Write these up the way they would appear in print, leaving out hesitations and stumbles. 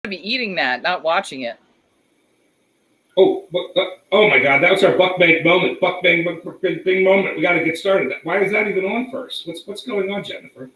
to be eating that, not watching it. Oh my God, that was our buck bang moment. Buck bang bing moment. We got to get started. Why is that even on first? What's going on, Jennifer?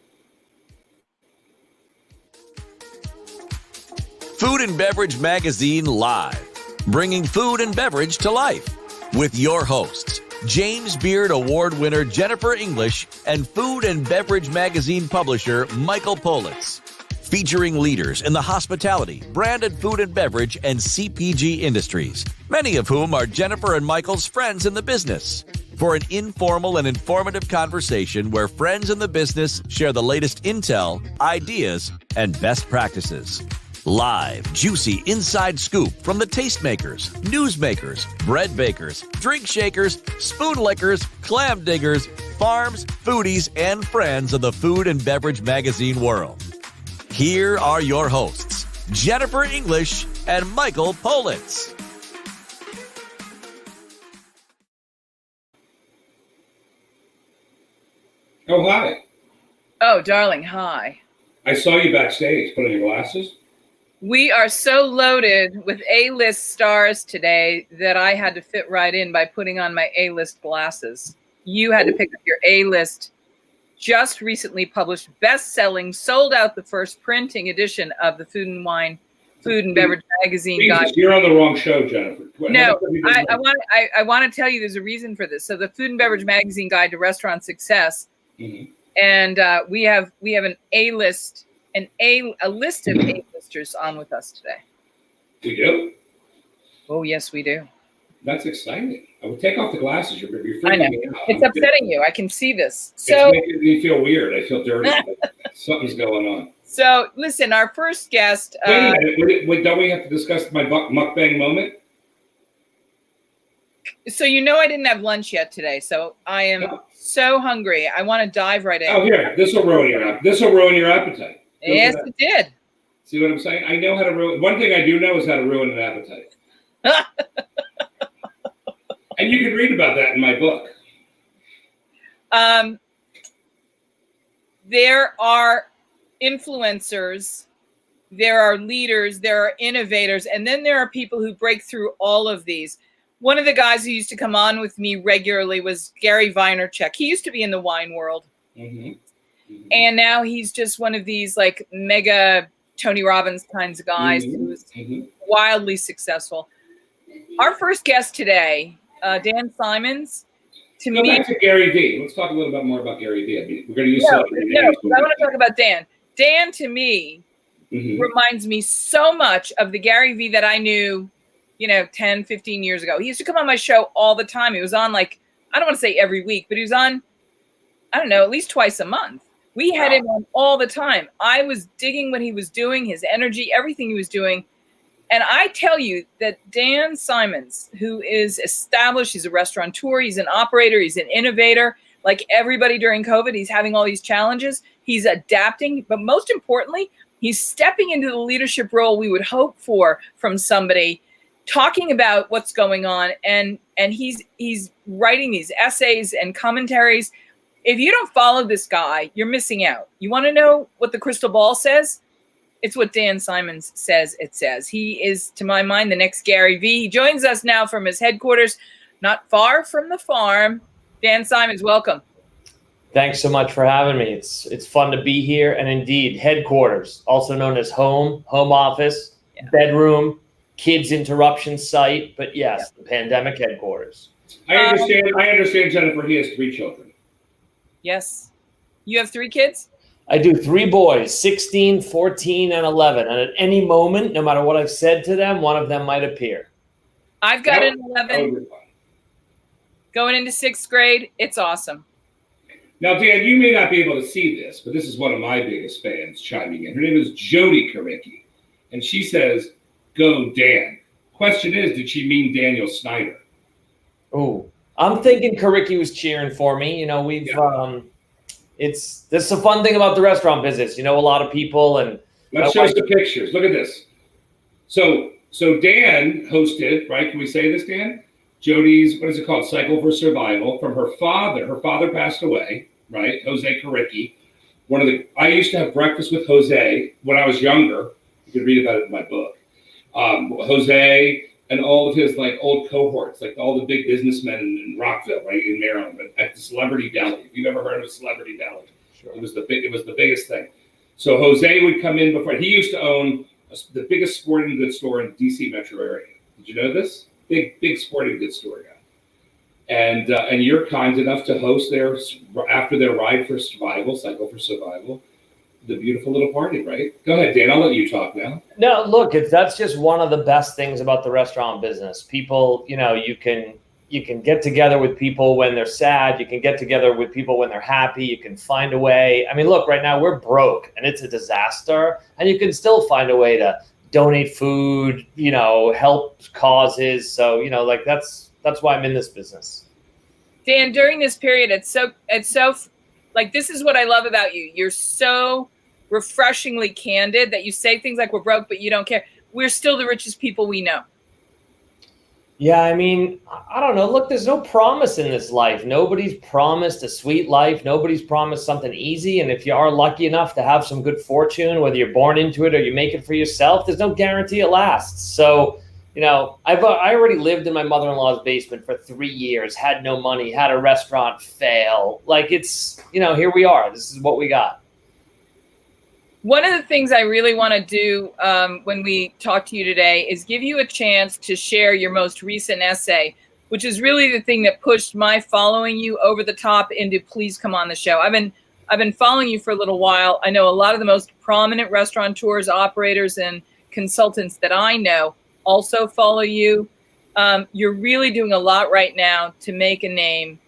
Food and Beverage Magazine Live, bringing food and beverage to life with your hosts, James Beard Award winner Jennifer English and Food and Beverage Magazine publisher Michael Politz. Featuring leaders in the hospitality, branded food and beverage, and CPG industries, many of whom are Jennifer and Michael's friends in the business, for an informal and informative conversation where friends in the business share the latest intel, ideas, and best practices. Live, juicy inside scoop from the tastemakers, newsmakers, bread bakers, drink shakers, spoon lickers, clam diggers, farms, foodies, and friends of the food and beverage magazine world. Here are your hosts, Jennifer English and Michael Politz. Oh, hi. Oh, darling, hi. I saw you backstage. Put on your glasses. We are so loaded with A-list stars today that I had to fit right in by putting on my A-list glasses. You had to pick up your A-list. Just recently published, best-selling, sold out the first printing edition of the Food and Beverage Magazine. Jesus, you're on the wrong show, Jennifer. No, I want to tell you there's a reason for this. So the Food and Beverage Magazine Guide to Restaurant Success, and we have an A-list, a list of A-listers on with us today. We do? Oh, yes, we do. That's exciting. I would take off the glasses. You're freaking I know. me out. It's upsetting you. I can see this. So it's making me feel weird. I feel dirty. Something's going on. So listen, our first guest. Wait a minute. Wait, don't we have to discuss my mukbang moment? So I didn't have lunch yet today. So I am so hungry. I want to dive right in. Oh, here. This will ruin your appetite. Yes, it did. See what I'm saying? I know how to ruin. One thing I do know is how to ruin an appetite. And you can read about that in my book. There are influencers, there are leaders, there are innovators, and then there are people who break through all of these. One of the guys who used to come on with me regularly was Gary Vaynerchuk. He used to be in the wine world. And now he's just one of these like mega Tony Robbins kinds of guys who's wildly successful. Our first guest today, Dan Simons. Go back to Gary Vee. Let's talk a little bit more about Gary Vee. I mean, we're going to use I want to talk about Dan. Dan, to me, reminds me so much of the Gary Vee that I knew, 10, 15 years ago. He used to come on my show all the time. He was on I don't want to say every week, but he was on, I don't know, at least twice a month. We had him on all the time. I was digging what he was doing, his energy, everything he was doing. And I tell you that Dan Simons, who is established, he's a restaurateur, he's an operator, he's an innovator. Like everybody during COVID, he's having all these challenges. He's adapting, but most importantly, he's stepping into the leadership role we would hope for from somebody, talking about what's going on. And he's writing these essays and commentaries. If you don't follow this guy, you're missing out. You want to know what the crystal ball says? It's what Dan Simons says it says. He is, to my mind, the next Gary Vee. He joins us now from his headquarters, not far from the farm. Dan Simons, welcome. Thanks so much for having me. It's fun to be here. And indeed, headquarters, also known as home office, bedroom, kids interruption site. But yes, the pandemic headquarters. I understand, Jennifer, he has 3 children. Yes. You have 3 kids? I do 3 boys, 16, 14, and 11. And at any moment, no matter what I've said to them, one of them might appear. I've got an 11 going into 6th grade. It's awesome. Now, Dan, you may not be able to see this, but this is one of my biggest fans chiming in. Her name is Jody Karicki, and she says, "Go, Dan." Question is, did she mean Daniel Snyder? Oh, I'm thinking Karicki was cheering for me. This is a fun thing about the restaurant business. A lot of people, and let's show us the pictures. Look at this. So Dan hosted, right? Can we say this, Dan? Jody's, what is it called? Cycle for Survival from her father. Her father passed away, right? Jose Karicki. I used to have breakfast with Jose when I was younger. You can read about it in my book. Jose and all of his like old cohorts, like all the big businessmen in Rockville, right in Maryland, at the Celebrity Deli. If you've ever heard of Celebrity Deli, sure. It was the biggest thing. So Jose would come in before. He used to own the biggest sporting goods store in the DC metro area. Did you know this? Big sporting goods store guy. And you're kind enough to host after their ride for survival, cycle for survival, the beautiful little party, right? Go ahead, Dan. I'll let you talk now. No, look, that's just one of the best things about the restaurant business. People, you can get together with people when they're sad. You can get together with people when they're happy. You can find a way. I mean, look, right now we're broke and it's a disaster, and you can still find a way to donate food, help causes. So, that's why I'm in this business. Dan, during this period, it's so like, this is what I love about you. You're so refreshingly candid that you say things like we're broke, but you don't care. We're still the richest people we know. Yeah, I mean, I don't know. Look, there's no promise in this life. Nobody's promised a sweet life. Nobody's promised something easy. And if you are lucky enough to have some good fortune, whether you're born into it or you make it for yourself, there's no guarantee it lasts. So, I already lived in my mother-in-law's basement for 3 years, had no money, had a restaurant fail. Like, it's, here we are. This is what we got. One of the things I really want to do when we talk to you today is give you a chance to share your most recent essay, which is really the thing that pushed my following you over the top into please come on the show. I've been following you for a little while. I know a lot of the most prominent restaurateurs, operators, and consultants that I know also follow you. You're really doing a lot right now to make a name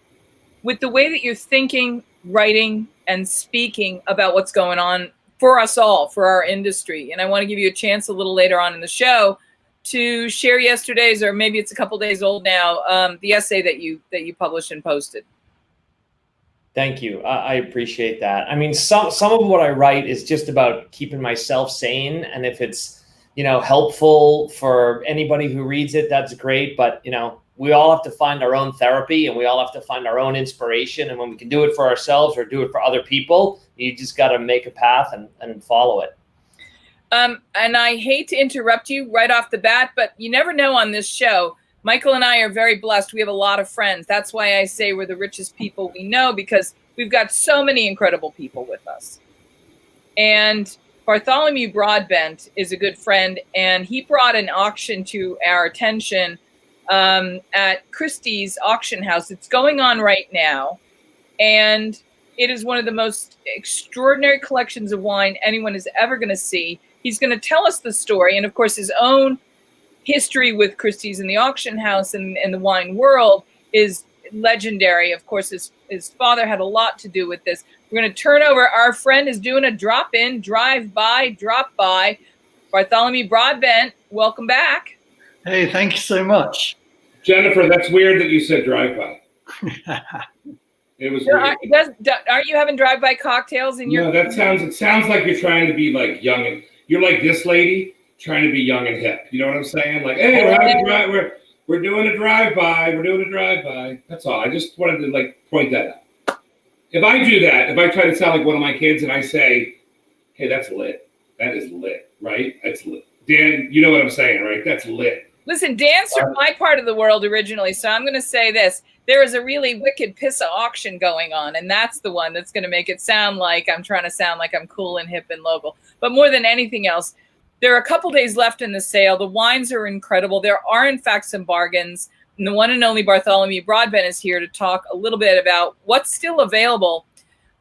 with the way that you're thinking, writing, and speaking about what's going on for us all, for our industry. And I want to give you a chance a little later on in the show to share yesterday's, or maybe it's a couple days old now, the essay that you published and posted. Thank you. I appreciate that. I mean, some of what I write is just about keeping myself sane. And if it's, helpful for anybody who reads it, that's great. But, we all have to find our own therapy and we all have to find our own inspiration. And when we can do it for ourselves or do it for other people, you just got to make a path and follow it. And I hate to interrupt you right off the bat, but you never know on this show. Michael and I are very blessed. We have a lot of friends. That's why I say we're the richest people we know, because we've got so many incredible people with us. And Bartholomew Broadbent is a good friend, and he brought an auction to our attention at Christie's auction house. It's going on right now, and it is one of the most extraordinary collections of wine anyone is ever going to see. He's going to tell us the story, and of course his own history with Christie's and the auction house and the wine world is legendary. Of course, his father had a lot to do with this. We're going to turn over. Our friend is doing a drop by. Bartholomew Broadbent, welcome back. Hey, thank you so much. Jennifer, that's weird that you said drive-by. It was weird. Aren't you having drive-by cocktails in your? No, it sounds like you're trying to be like young, and you're like this lady trying to be young and hip. You know what I'm saying? Like, hey, we're doing a drive-by. We're doing a drive-by. That's all. I just wanted to point that out. If I do that, if I try to sound like one of my kids and I say, hey, that's lit. That is lit, right? That's lit. Dan, you know what I'm saying, right? That's lit. Listen, Dan's from my part of the world originally, so I'm going to say this. There is a really wicked pissa auction going on, and that's the one that's going to make it sound like I'm trying to sound like I'm cool and hip and local. But more than anything else, there are a couple days left in the sale. The wines are incredible. There are, in fact, some bargains. And the one and only Bartholomew Broadbent is here to talk a little bit about what's still available,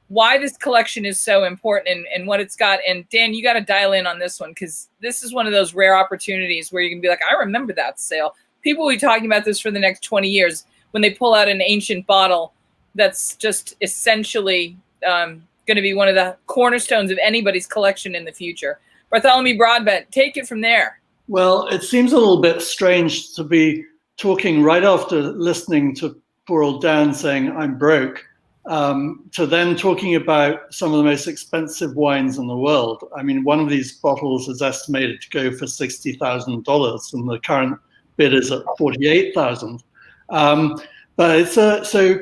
why this collection is so important, and what it's got. And Dan, you got to dial in on this one, because this is one of those rare opportunities where you can be like, I remember that sale. People will be talking about this for the next 20 years when they pull out an ancient bottle that's just essentially going to be one of the cornerstones of anybody's collection in the future. Bartholomew Broadbent, take it from there. Well, it seems a little bit strange to be talking right after listening to poor old Dan saying I'm broke, to then talking about some of the most expensive wines in the world. I mean, one of these bottles is estimated to go for $60,000, and the current bid is at $48,000. But it's so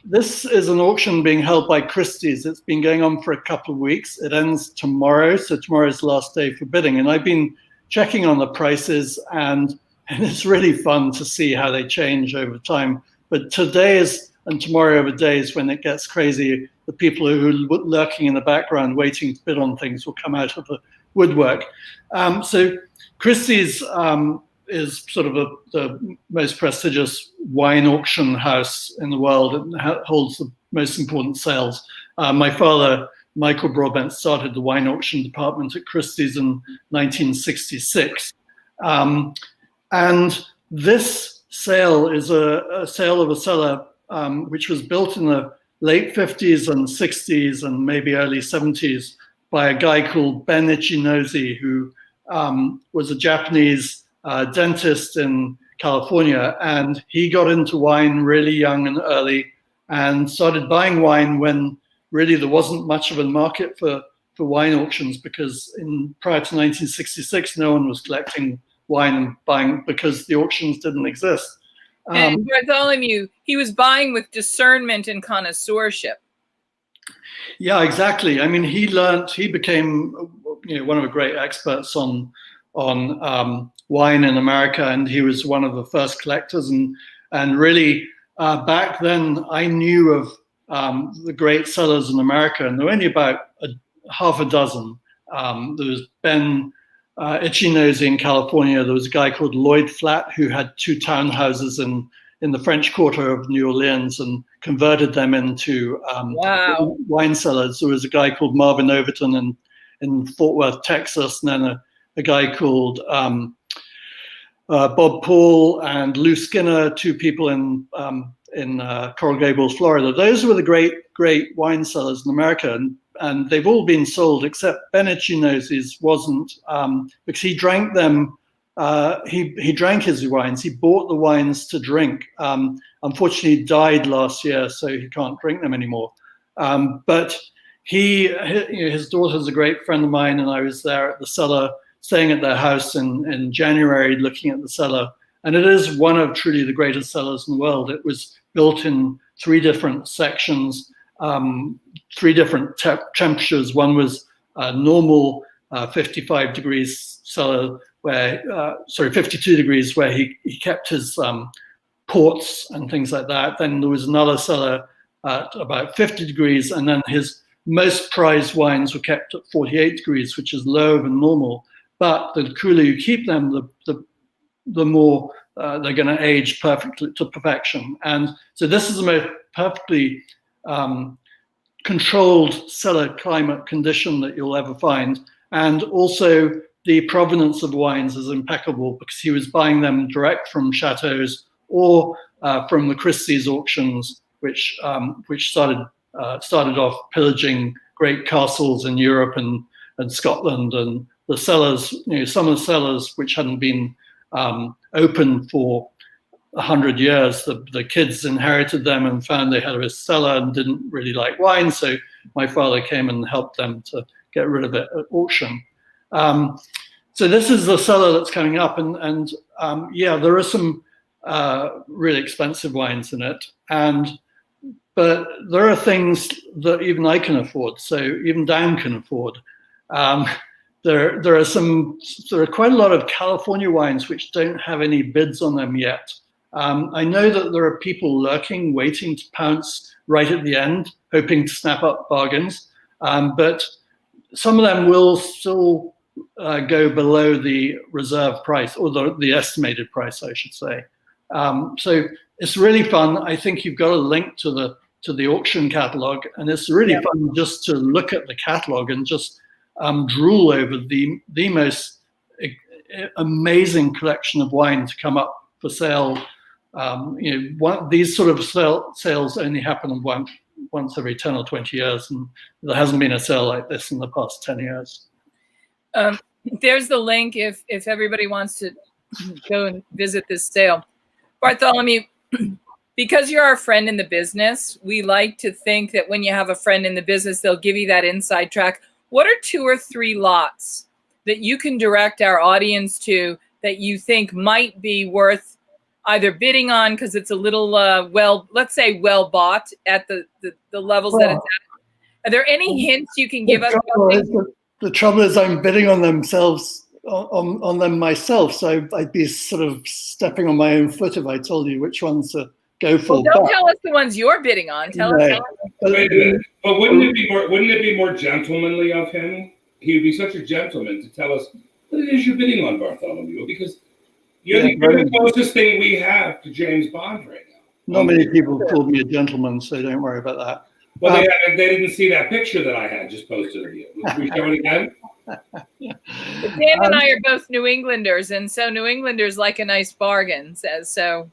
this is an auction being held by Christie's. It's been going on for a couple of weeks. It ends tomorrow, so tomorrow's the last day for bidding. And I've been checking on the prices, and it's really fun to see how they change over time. But today and tomorrow are the days when it gets crazy. The people who are lurking in the background waiting to bid on things will come out of the woodwork. So Christie's is sort of the most prestigious wine auction house in the world. It holds the most important sales. My father, Michael Broadbent, started the wine auction department at Christie's in 1966. And this sale is a sale of a cellar which was built in the late 50s and 60s and maybe early 70s by a guy called Ben Ichinose, who was a Japanese dentist in California. And he got into wine really young and early and started buying wine when really there wasn't much of a market for wine auctions, because prior to 1966, no one was collecting wine and buying because the auctions didn't exist. And Bartholomew, he was buying with discernment and connoisseurship. Yeah, exactly. I mean, he became, one of the great experts on wine in America, and he was one of the first collectors. And really, back then, I knew of the great cellars in America, and there were only about half a dozen. There was Ben Ichinose in California. There was a guy called Lloyd Flatt who had 2 townhouses in the French Quarter of New Orleans and converted them into wine cellars. There was a guy called Marvin Overton in Fort Worth, Texas, and then a guy called Bob Paul and Lou Skinner, 2 people in Coral Gables, Florida. Those were the great wine cellars in America, and they've all been sold except Ben Ichinose wasn't, because he drank them. He drank his wines. He bought the wines to drink. Unfortunately, he died last year, so he can't drink them anymore. But his daughter's a great friend of mine, and I was there at the cellar, staying at their house in January, looking at the cellar. And it is one of truly the greatest cellars in the world. It was built in 3 different sections, 3 different temperatures. One was normal 55 degrees cellar, 52 degrees, where he kept his ports and things like that. Then there was another cellar at about 50 degrees, and then his most prized wines were kept at 48 degrees, which is lower than normal. But the cooler you keep them, the more they're going to age perfectly to perfection. And so this is the most perfectly controlled cellar climate condition that you'll ever find. And also the provenance of wines is impeccable, because he was buying them direct from chateaus or from the Christie's auctions, which started off pillaging great castles in Europe and Scotland. And the cellars, some of the cellars which hadn't been open for 100 years, the kids inherited them and found they had a cellar and didn't really like wine. So my father came and helped them to get rid of it at auction. So this is the cellar that's coming up, and there are some really expensive wines in it, but there are things that even I can afford. So even Dan can afford. There are quite a lot of California wines which don't have any bids on them yet. I know that there are people lurking, waiting to pounce right at the end, hoping to snap up bargains. But some of them will still go below the reserve price, or the estimated price, I should say. So it's really fun. I think you've got a link to the auction catalog, and it's really fun just to look at the catalog and just drool over the most amazing collection of wine to come up for sale. These sort of sales only happen once every 10 or 20 years, and there hasn't been a sale like this in the past 10 years. There's the link if everybody wants to go and visit this sale. Bartholomew, because you're our friend in the business, we like to think that when you have a friend in the business, they'll give you that inside track. What are 2 or 3 lots that you can direct our audience to that you think might be worth either bidding on because it's a little let's say well bought at the levels that it's at? Are there any hints you can give us? The trouble is I'm bidding on themselves on them myself, so I'd be sort of stepping on my own foot if I told you which ones to go for. Well, don't tell us the ones you're bidding on. Tell us. Wait a minute. But wouldn't it be more gentlemanly of him? He would be such a gentleman to tell us what it is you're bidding on, Bartholomew, because you're the closest thing we have to James Bond right now. Not many people called me a gentleman, so don't worry about that. Well, they didn't see that picture that I had just posted of you. Can we show it again? Dan and I are both New Englanders, and so New Englanders like a nice bargain, says so.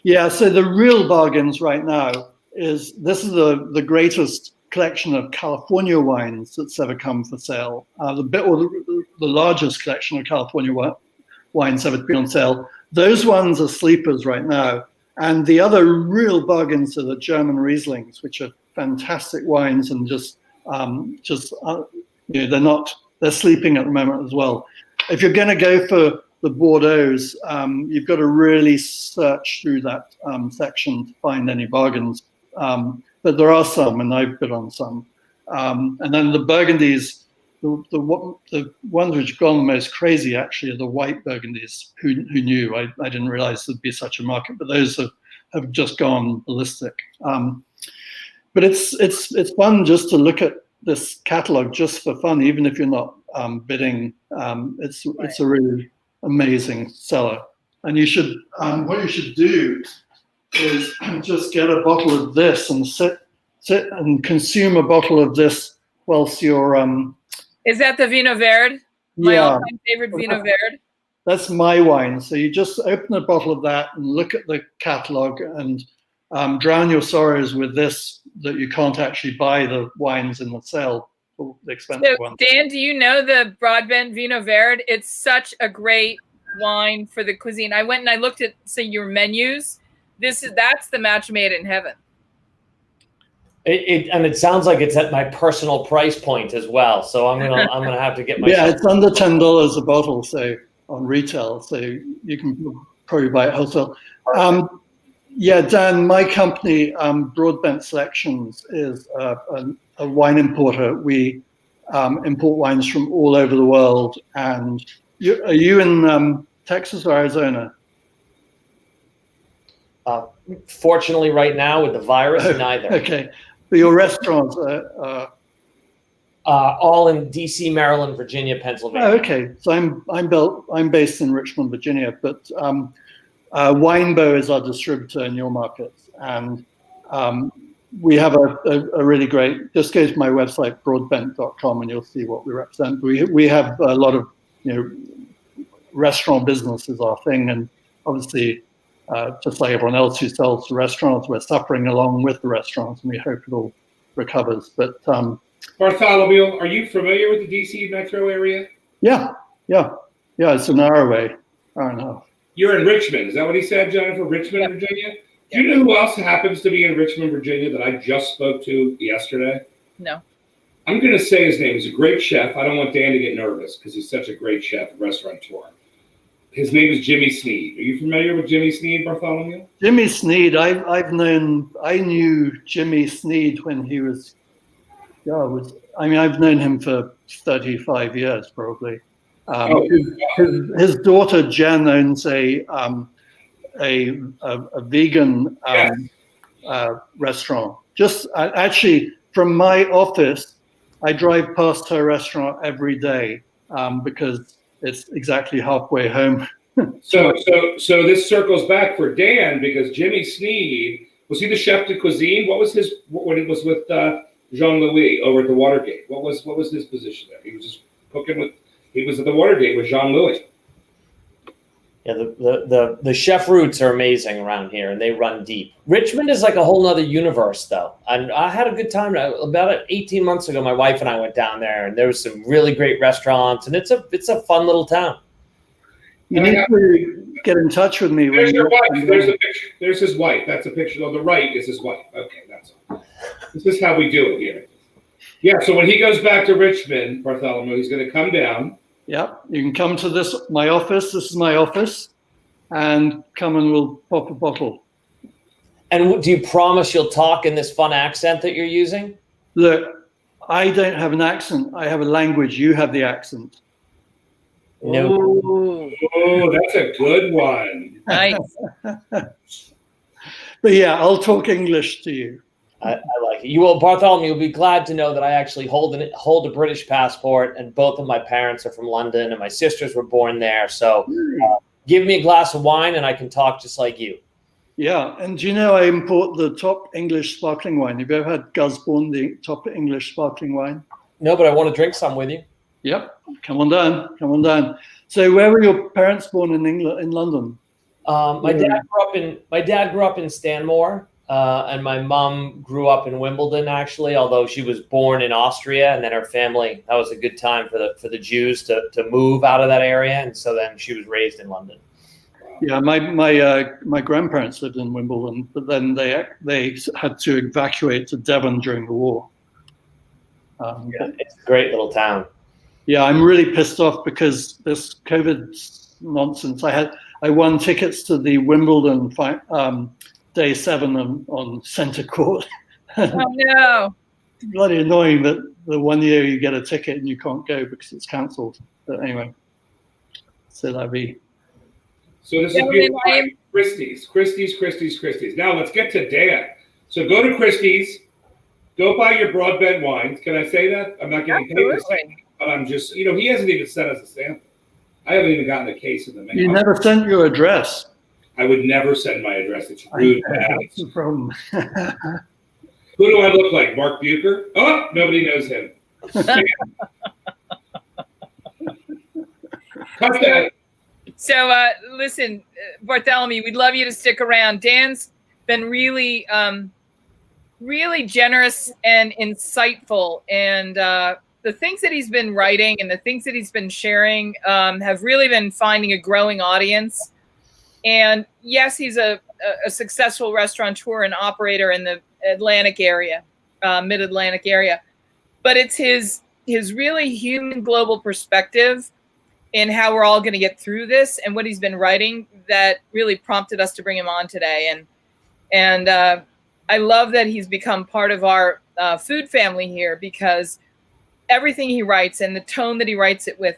Yeah, so the real bargains right now is this is the greatest collection of California wines that's ever come for sale. The largest collection of California wines ever been on sale. Those ones are sleepers right now. And the other real bargains are the German Rieslings, which are fantastic wines and they're sleeping at the moment as well. If you're going to go for the Bordeaux's, you've got to really search through that section to find any bargains. But there are some, and I've bid on some. And then the Burgundies, the ones which have gone the most crazy actually are the white Burgundies. Who knew? I didn't realize there'd be such a market, but those have just gone ballistic. But it's fun just to look at this catalog just for fun, even if you're not bidding. It's a really amazing seller, and you should what you should do is just get a bottle of this and sit and consume a bottle of this whilst you're Is that the Vino Verde? My all-time favorite Vino Verde. That's my wine. So you just open a bottle of that and look at the catalog and drown your sorrows with this, that you can't actually buy the wines in the sale, the expensive ones. Dan, do you know the Broadbent Vino Verde? It's such a great wine for the cuisine. I went and I looked at your menus. That's the match made in heaven. It sounds like it's at my personal price point as well. So I'm gonna have to get my. Yeah, it's under $10 a bottle, so on retail. So you can probably buy it wholesale. Yeah, Dan, my company, Broadbent Selections, is a wine importer. We import wines from all over the world. And are you in Texas or Arizona? Fortunately, right now with the virus, neither. Okay, but your restaurants are all in D.C., Maryland, Virginia, Pennsylvania. Oh, okay, so I'm based in Richmond, Virginia, but Winebow is our distributor in your markets, and we have a really great. Just go to my website broadbent.com and you'll see what we represent. We have a lot of restaurant business is our thing, and obviously. Just like everyone else who sells to restaurants, we're suffering along with the restaurants, and we hope it all recovers. But Bartholomew, are you familiar with the DC metro area? Yeah. It's an hour away. I don't know. You're in Richmond. Is that what he said, Jennifer? Richmond, Virginia? Do you know who else happens to be in Richmond, Virginia that I just spoke to yesterday? No. I'm going to say his name. He's a great chef. I don't want Dan to get nervous because he's such a great chef and restaurateur. His name is Jimmy Sneed. Are you familiar with Jimmy Sneed, Bartholomew? Jimmy Sneed, I knew Jimmy Sneed when he was, I've known him for 35 years probably. His daughter Jen owns a vegan restaurant. Just actually from my office, I drive past her restaurant every day because it's exactly halfway home. So this circles back for Dan because Jimmy Sneed, was he the chef de cuisine? What was his when it was with Jean-Louis over at the Watergate? What was his position there? He was just cooking with. He was at the Watergate with Jean-Louis. Yeah, the chef roots are amazing around here, and they run deep. Richmond is like a whole nother universe, though. And I had a good time. About 18 months ago, my wife and I went down there, and there was some really great restaurants, and it's a fun little town. You need to get in touch with me. There's your wife. There's a picture. There's his wife. That's a picture. On the right is his wife. Okay, that's all. This is how we do it here. Yeah, so when he goes back to Richmond, Bartholomew, he's going to come down. Yeah, you can come to my office. This is my office. and come and we'll pop a bottle. And do you promise you'll talk in this fun accent that you're using? Look, I don't have an accent. I have a language. You have the accent. No. Oh, that's a good one. Nice. But yeah, I'll talk English to you. I like it. You will, Bartholomew, you'll be glad to know that I actually hold a British passport, and both of my parents are from London, and my sisters were born there. So give me a glass of wine, and I can talk just like you. Yeah, and do you know I import the top English sparkling wine? Have you ever had Gusbourne, the top English sparkling wine? No, but I want to drink some with you. Yep, come on down, come on down. So where were your parents born in England, in London? My dad grew up in Stanmore. And my mom grew up in Wimbledon, actually, although she was born in Austria, and then her family, that was a good time for the Jews to move out of that area. And so then she was raised in London. Yeah, my grandparents lived in Wimbledon, but then they had to evacuate to Devon during the war. It's a great little town. Yeah, I'm really pissed off because this COVID nonsense. I won tickets to the Wimbledon Day 7 on Centre Court. Oh no! Bloody annoying that the 1 year you get a ticket and you can't go because it's cancelled. But anyway, c'est la vie. So this is beautiful. Christie's. Now let's get to Dan. So go to Christie's. Go buy your broadbent wines. Can I say that? I'm not getting paid to say it, but I'm just, he hasn't even sent us a sample. I haven't even gotten a case in the mail. You never sent your address. I would never send my address. It's rude. That's the problem. Who do I look like? Mark Bucher? Oh, nobody knows him. Cut that. So listen, Bartholomew, we'd love you to stick around. Dan's been really, really generous and insightful, and the things that he's been writing and the things that he's been sharing have really been finding a growing audience. And yes, he's a successful restaurateur and operator in the Atlantic area, mid-Atlantic area. But it's his really human global perspective in how we're all going to get through this and what he's been writing that really prompted us to bring him on today. And I love that he's become part of our food family here, because everything he writes and the tone that he writes it with,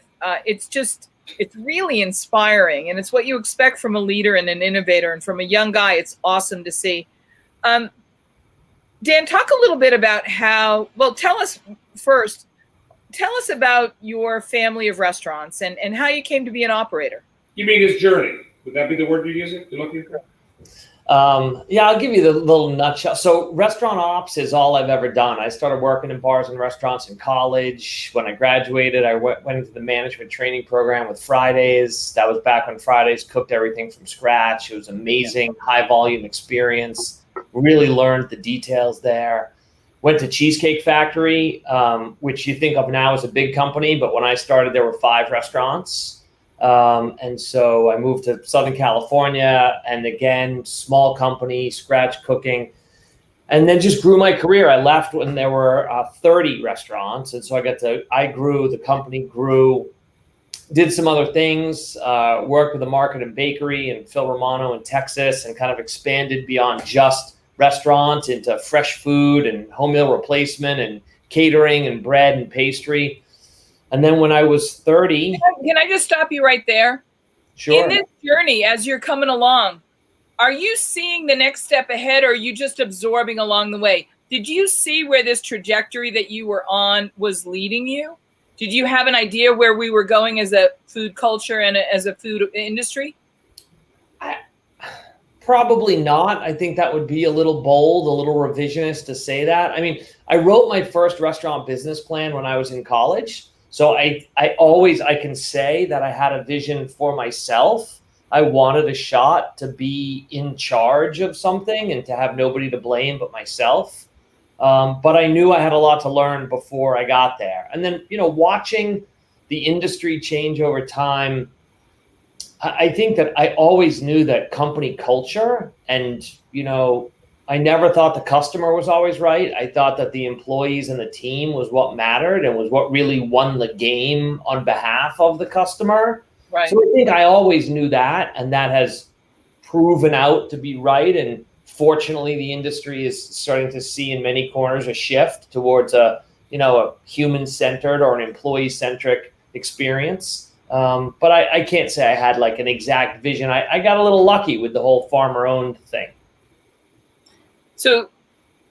it's really inspiring, and it's what you expect from a leader and an innovator, and from a young guy. It's awesome to see. Dan, talk a little bit about tell us about your family of restaurants and how you came to be an operator. You mean his journey? Would that be the word you're using? You're looking for? Yeah, I'll give you the little nutshell. So restaurant ops is all I've ever done. I started working in bars and restaurants in college. When I graduated, I went into the management training program with Fridays. That was back when Fridays cooked everything from scratch. It was amazing, high volume experience. Really learned the details there. Went to Cheesecake Factory, which you think of now as a big company, but when I started, there were 5 restaurants. And so I moved to Southern California, and again, small company, scratch cooking, and then just grew my career. I left when there were 30 restaurants. And so I grew, the company grew, did some other things, worked with a market and bakery in Phil Romano in Texas, and kind of expanded beyond just restaurants into fresh food and home meal replacement and catering and bread and pastry. And then when I was 30... Can I just stop you right there? Sure. In this journey, as you're coming along, are you seeing the next step ahead, or are you just absorbing along the way? Did you see where this trajectory that you were on was leading you? Did you have an idea where we were going as a food culture and as a food industry? Probably not. I think that would be a little bold, a little revisionist to say that. I mean, I wrote my first restaurant business plan when I was in college. So I can say that I had a vision for myself. I wanted a shot to be in charge of something and to have nobody to blame but myself. But I knew I had a lot to learn before I got there. And then, watching the industry change over time, I think that I always knew that company culture and, I never thought the customer was always right. I thought that the employees and the team was what mattered and was what really won the game on behalf of the customer. Right. So I think I always knew that, and that has proven out to be right. And fortunately, the industry is starting to see in many corners a shift towards a human-centered or an employee-centric experience. But I can't say I had like an exact vision. I got a little lucky with the whole farmer-owned thing. So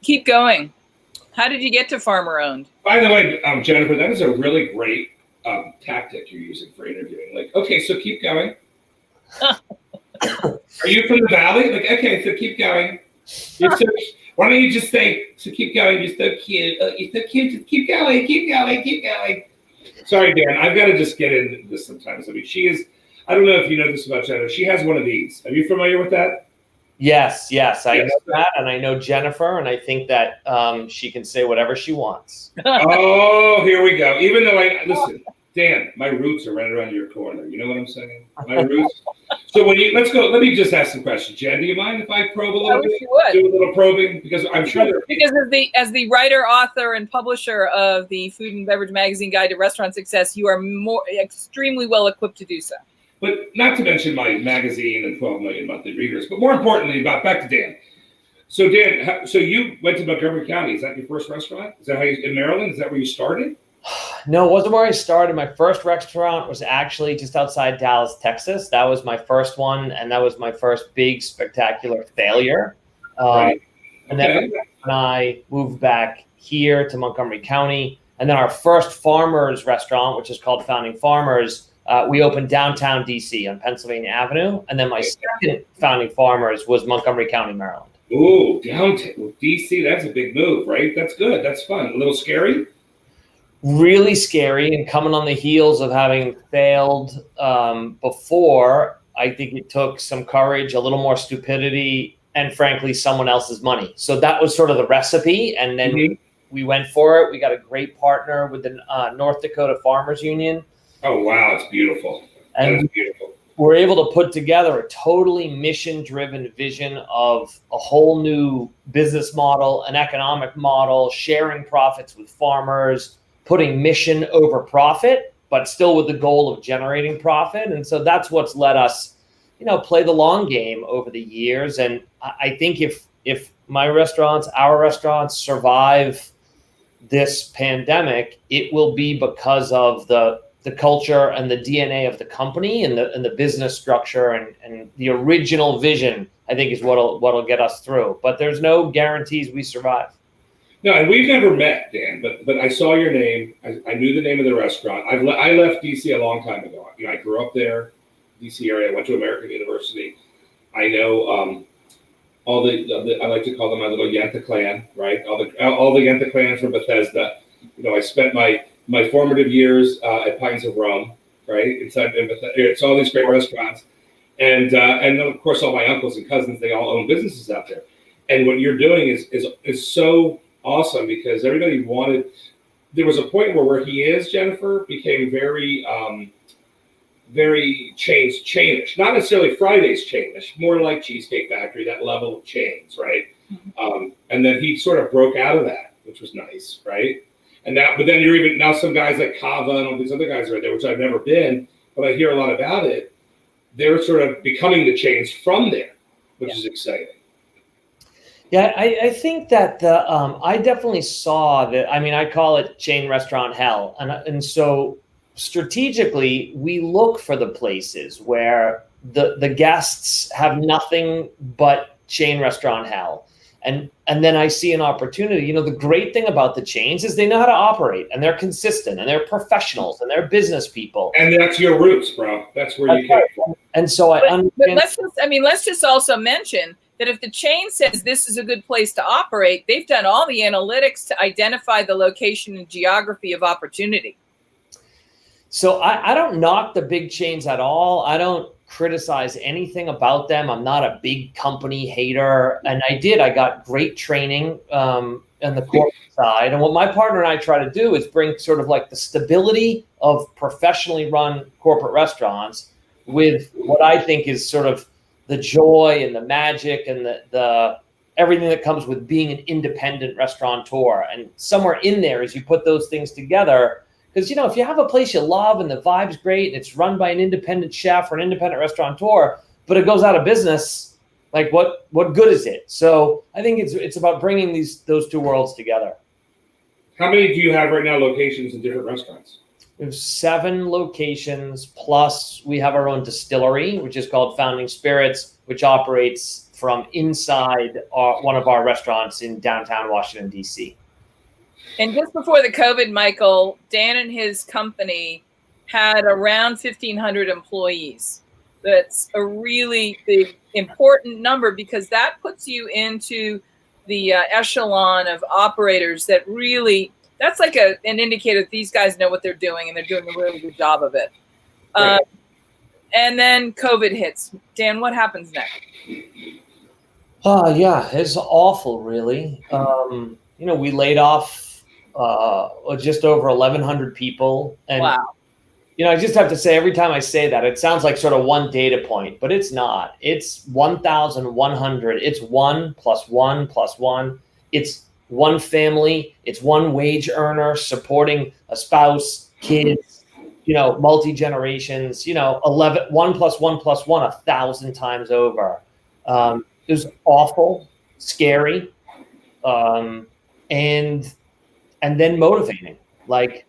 keep going. How did you get to farmer-owned? By the way, Jennifer, that is a really great tactic you're using for interviewing. Like, okay, so keep going. Are you from the valley? Like, okay, so keep going. Why don't you just say, so keep going, you're so cute. Oh, you're so cute, just keep going, keep going, keep going. Sorry, Dan, I've got to just get into this sometimes. I mean, I don't know if you know this about Jennifer. She has one of these. Are you familiar with that? Yes, I know that, and I know Jennifer, and I think that she can say whatever she wants. Oh, here we go. Even though listen, Dan, my roots are right around your corner. You know what I'm saying? My roots. So let's go. Let me just ask some questions. Jen, do you mind if I probe a little bit? Do a little probing, because I'm sure because as the writer, author, and publisher of the Food and Beverage Magazine Guide to Restaurant Success, you are extremely well equipped to do so. But not to mention my magazine and 12 million monthly readers. But more importantly, back to Dan. So Dan, so you went to Montgomery County. Is that your first restaurant? Is that in Maryland? Is that where you started? No, it wasn't where I started. My first restaurant was actually just outside Dallas, Texas. That was my first one, and that was my first big, spectacular failure. Right. And then when I moved back here to Montgomery County, and then our first farmers restaurant, which is called Founding Farmers, we opened downtown DC on Pennsylvania Avenue. And then my second Founding Farmers was Montgomery County, Maryland. Ooh, downtown DC, that's a big move, right? That's good. That's fun. A little scary? Really scary, and coming on the heels of having failed before, I think it took some courage, a little more stupidity, and frankly, someone else's money. So that was sort of the recipe, and then we went for it. We got a great partner with the North Dakota Farmers Union. Oh, wow, it's beautiful. That is beautiful. We're able to put together a totally mission-driven vision of a whole new business model, an economic model, sharing profits with farmers, putting mission over profit, but still with the goal of generating profit. And so that's what's let us, play the long game over the years. And I think if my restaurants, our restaurants survive this pandemic, it will be because of the culture and the DNA of the company and the business structure and the original vision, I think, is what'll get us through. But there's no guarantees we survive. No, and we've never met, Dan, but I saw your name. I knew the name of the restaurant. I left DC a long time ago. I grew up there, DC area. I went to American University. I know all the I like to call them my little Yentha clan, right? All the Yentha clans from Bethesda. I spent my formative years at Pines of Rome, right? It's all these great restaurants, and of course all my uncles and cousins. They all own businesses out there, and what you're doing is so awesome, because everybody wanted. There was a point where he is, Jennifer, became very chainish. Not necessarily Friday's chainish, more like Cheesecake Factory, that level of chains, right? Mm-hmm. And then he sort of broke out of that, which was nice, right? And but then you're now some guys like Kava and all these other guys are there, which I've never been, but I hear a lot about it. They're sort of becoming the chains from there, which is exciting. Yeah, I think that I definitely saw that. I mean, I call it chain restaurant hell. And so strategically, we look for the places where the guests have nothing but chain restaurant hell. And then I see an opportunity. The great thing about the chains is they know how to operate, and they're consistent, and they're professionals, and they're business people. And that's your roots, bro. That's where you came from. And so I understand. Let's just also mention that if the chain says this is a good place to operate, they've done all the analytics to identify the location and geography of opportunity. So I don't knock the big chains at all. I don't criticize anything about them. I'm not a big company hater. And I got great training on the corporate side. And what my partner and I try to do is bring sort of like the stability of professionally run corporate restaurants with what I think is sort of the joy and the magic and the everything that comes with being an independent restaurateur. And somewhere in there, as you put those things together, Because, you know, if you have a place you love and the vibe's great and it's run by an independent chef or an independent restaurateur, but it goes out of business, like what good is it? So I think it's about bringing those two worlds together. How many do you have right now, locations in different restaurants? We have 7 locations, plus we have our own distillery, which is called Founding Spirits, which operates from inside one of our restaurants in downtown Washington, D.C. And just before the COVID, Michael, Dan and his company had around 1,500 employees. That's a really big, important number because that puts you into the echelon of operators that really, that's like an indicator that these guys know what they're doing and they're doing a really good job of it. Right. And then COVID hits. Dan, what happens next? Yeah, it's awful, really. You know, we laid off just over 1,100 people. And, wow. You know, I just have to say, every time I say that, it sounds like sort of one data point, but it's not. It's 1,100. It's 1 + 1 + 1. It's one family. It's one wage earner supporting a spouse, kids, you know, multi-generations, you know, 1 + 1 + 1 + 1 1,000 times over. It was awful, scary, and then motivating. Like,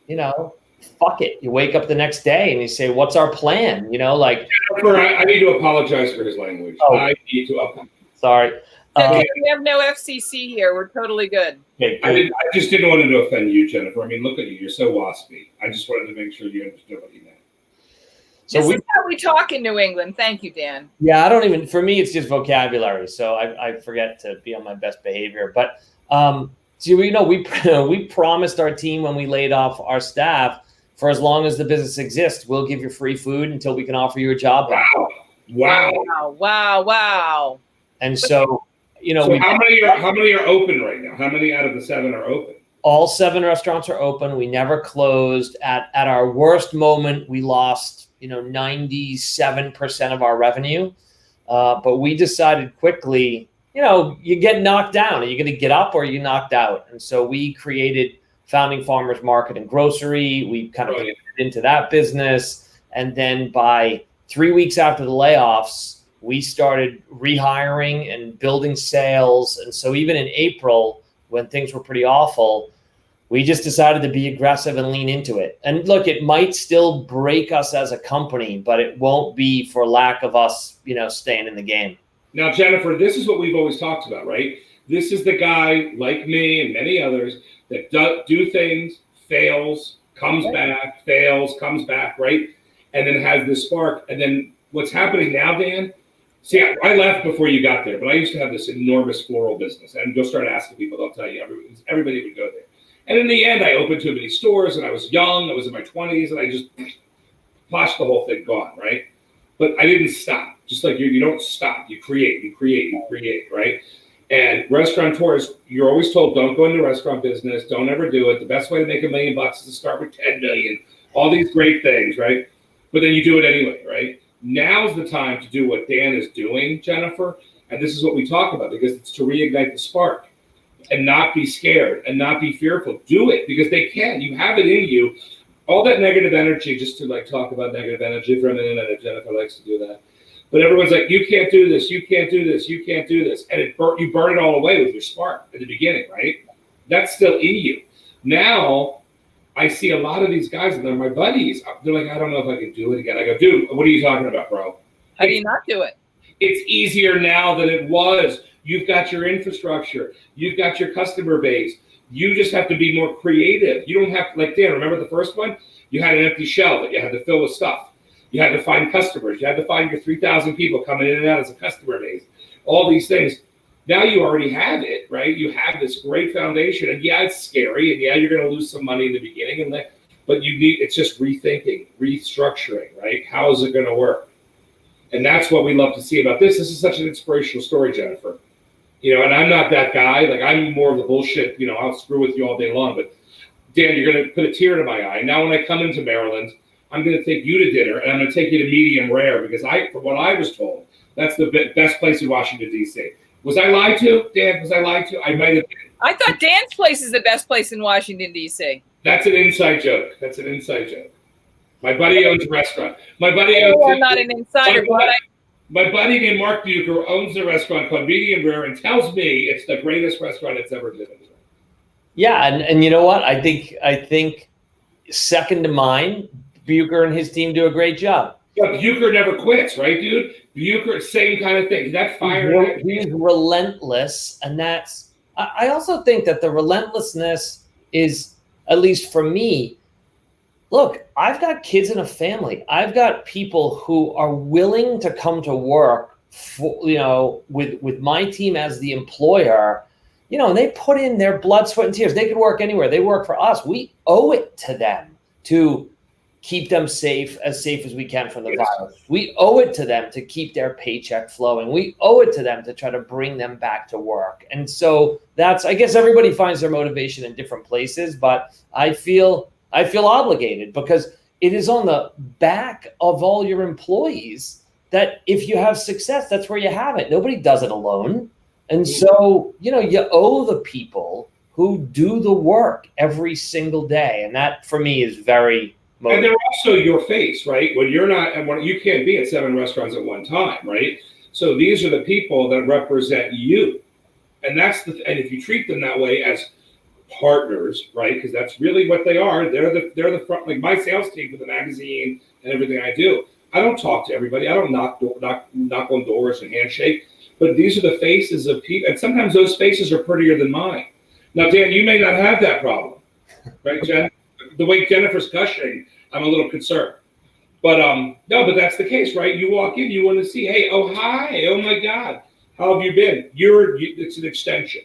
you know, fuck it. You wake up the next day and you say, "What's our plan?" You know, like. I need to apologize for his language. Oh. I need to apologize. Sorry. We have no FCC here. We're totally good. Okay, I just didn't want to offend you, Jennifer. I mean, look at you. You're so waspy. I just wanted to make sure you understood what he meant. So this is how we talk in New England. Thank you, Dan. Yeah, for me, it's just vocabulary. So I forget to be on my best behavior. But, so, you know, we promised our team when we laid off our staff, for as long as the business exists, we'll give you free food until we can offer you a job back. Wow. And so, you know, so how many are open right now? How many out of the 7 are open? All 7 restaurants are open. We never closed. At our worst moment, we lost, you know, 97% of our revenue. But we decided quickly, you know, you get knocked down. Are you going to get up or are you knocked out? And so we created Founding Farmers Market and Grocery. We kind of pivoted into that business. And then by 3 weeks after the layoffs, we started rehiring and building sales. And so even in April, when things were pretty awful, we just decided to be aggressive and lean into it. And look, it might still break us as a company, but it won't be for lack of us, you know, staying in the game. Now, Jennifer, this is what we've always talked about, right? This is the guy like me and many others that do things, fails, comes back, fails, comes back, right? And then has this spark. And then what's happening now, Dan? See, I left before you got there, but I used to have this enormous floral business. And you'll start asking people, they'll tell you, everybody would go there. And in the end, I opened too many stores, and I was young. I was in my 20s, and I just flashed the whole thing gone, right? But I didn't stop. Just like you don't stop. You create, right? And restaurateurs, you're always told, don't go into the restaurant business. Don't ever do it. The best way to make $1 million is to start with 10 million. All these great things, right? But then you do it anyway, right? Now's the time to do what Dan is doing, Jennifer. And this is what we talk about, because it's to reignite the spark and not be scared and not be fearful. Do it, because they can. You have it in you. All that negative energy, just to like talk about negative energy for a minute, Jennifer likes to do that. But everyone's like, you can't do this, you can't do this, you can't do this. And you burn it all away with your spark at the beginning, right? That's still in you. Now, I see a lot of these guys, and they're my buddies. They're like, I don't know if I can do it again. I go, dude, what are you talking about, bro? How do you not do it? It's easier now than it was. You've got your infrastructure. You've got your customer base. You just have to be more creative. You don't have to, like Dan, remember the first one? You had an empty shelf that you had to fill with stuff. You had to find customers. You had to find your 3,000 people coming in and out as a customer base. All these things. Now you already have it, right? You have this great foundation. And yeah, it's scary. And yeah, you're going to lose some money in the beginning. But it's just rethinking, restructuring, right? How is it going to work? And that's what we love to see about this. This is such an inspirational story, Jennifer. You know, and I'm not that guy. Like, I'm more of the bullshit, you know, I'll screw with you all day long. But Dan, you're going to put a tear to my eye. Now, when I come into Maryland, I'm going to take you to dinner, and I'm going to take you to medium rare, because from what I was told, that's the best place in Washington, D.C. Was I lied to, Dan? Was I lied to? I might have been. I thought Dan's place is the best place in Washington, D.C. That's an inside joke. That's an inside joke. My buddy owns a restaurant. My buddy owns. I'm not an insider, My buddy named Mark Bucher owns a restaurant called Medium Rare and tells me it's the greatest restaurant it's ever been. Yeah, and you know what? I think second to mine, Bucher and his team do a great job. Yeah, Bucher never quits, right, dude? Bucher, same kind of thing. That fire. He's relentless, and that's. I also think that the relentlessness is, at least for me. Look, I've got kids in a family. I've got people who are willing to come to work, with my team as the employer. And they put in their blood, sweat, and tears. They could work anywhere. They work for us. We owe it to them to keep them safe as we can from the virus. We owe it to them to keep their paycheck flowing. We owe it to them to try to bring them back to work. And so I guess everybody finds their motivation in different places, but I feel obligated because it is on the back of all your employees that if you have success, that's where you have it. Nobody does it alone. And so, you owe the people who do the work every single day. And that for me is very motivating. And they're also your face, right? When you're not, and you can't be at 7 restaurants at one time, right? So these are the people that represent you. And and if you treat them that way as partners, right? Because that's really what they are. They're the front, like my sales team for the magazine and everything I do. I don't talk to everybody. I don't knock on doors and handshake. But these are the faces of people, and sometimes those faces are prettier than mine. Now, Dan, you may not have that problem, right, Jen? The way Jennifer's gushing, I'm a little concerned. But no, but that's the case, right? You walk in, you want to see, hey, oh hi, oh my God, how have you been? It's an extension,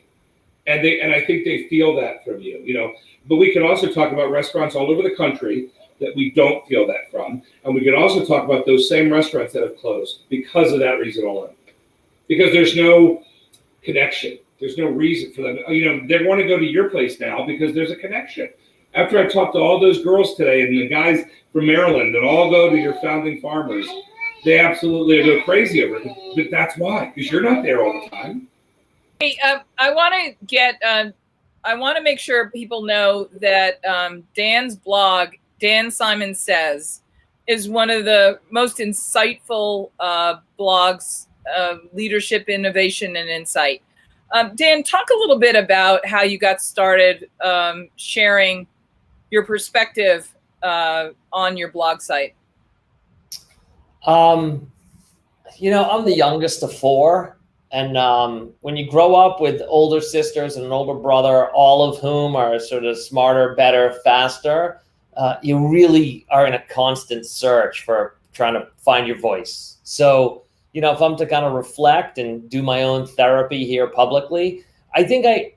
and I think they feel that from you, But we can also talk about restaurants all over the country that we don't feel that from, and we can also talk about those same restaurants that have closed because of that reason alone. Because there's no connection. There's no reason for them. They want to go to your place now because there's a connection. After I talked to all those girls today and the guys from Maryland that all go to your Founding Farmers, they absolutely go crazy over it. But that's why, because you're not there all the time. Hey, I want to make sure people know that Dan's blog, Dan Simon Says, is one of the most insightful blogs. Leadership, innovation, and insight. Dan, talk a little bit about how you got started sharing your perspective on your blog site. I'm the youngest of 4. And when you grow up with older sisters and an older brother, all of whom are sort of smarter, better, faster, you really are in a constant search for trying to find your voice. So, if I'm to kind of reflect and do my own therapy here publicly, I think I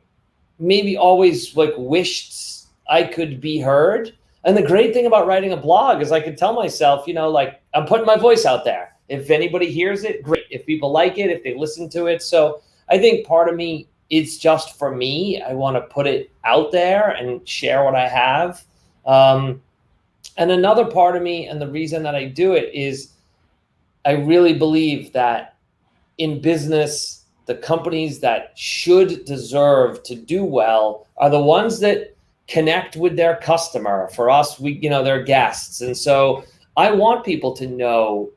maybe always wished I could be heard. And the great thing about writing a blog is I could tell myself, I'm putting my voice out there. If anybody hears it, great. If people like it, if they listen to it. So I think part of me, it's just for me. I want to put it out there and share what I have. And another part of me, and the reason that I do it is I really believe that in business, the companies that should deserve to do well are the ones that connect with their customer. For us, they're guests. And so I want people to know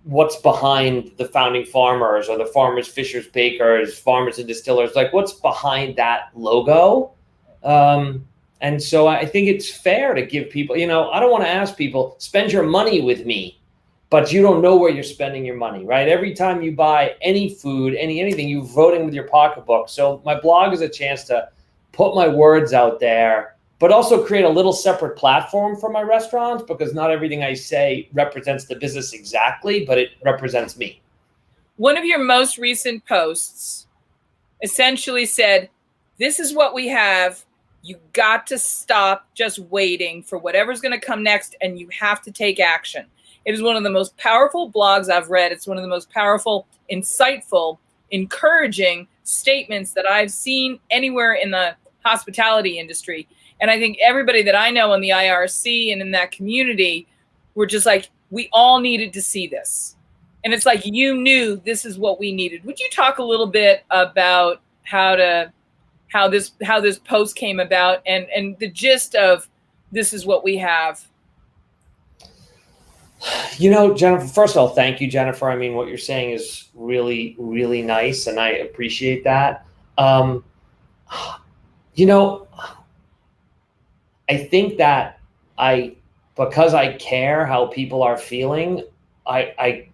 what's behind the Founding Farmers or the Farmers, Fishers, Bakers, Farmers and Distillers, like what's behind that logo. And so I think it's fair to give people, I don't want to ask people, spend your money with me, but you don't know where you're spending your money, right? Every time you buy any food, anything, you're voting with your pocketbook. So my blog is a chance to put my words out there, but also create a little separate platform for my restaurants, because not everything I say represents the business exactly, but it represents me. One of your most recent posts essentially said, this is what we have. You got to stop just waiting for whatever's going to come next, and you have to take action. It is one of the most powerful blogs I've read. It's one of the most powerful, insightful, encouraging statements that I've seen anywhere in the hospitality industry. And I think everybody that I know in the IRC and in that community were just like, we all needed to see this. And it's like, you knew this is what we needed. Would you talk a little bit about how this post came about and the gist of this is what we have? You know, Jennifer, first of all, thank you, Jennifer. I mean, what you're saying is really, really nice, and I appreciate that. You know, I think that because I care how people are feeling, I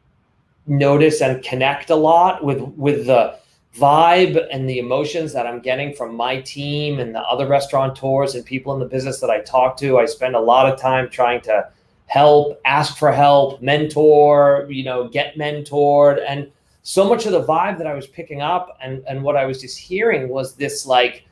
notice and connect a lot with the vibe and the emotions that I'm getting from my team and the other restaurateurs and people in the business that I talk to. I spend a lot of time trying to help, ask for help, mentor, get mentored. And so much of the vibe that I was picking up and what I was just hearing was this like,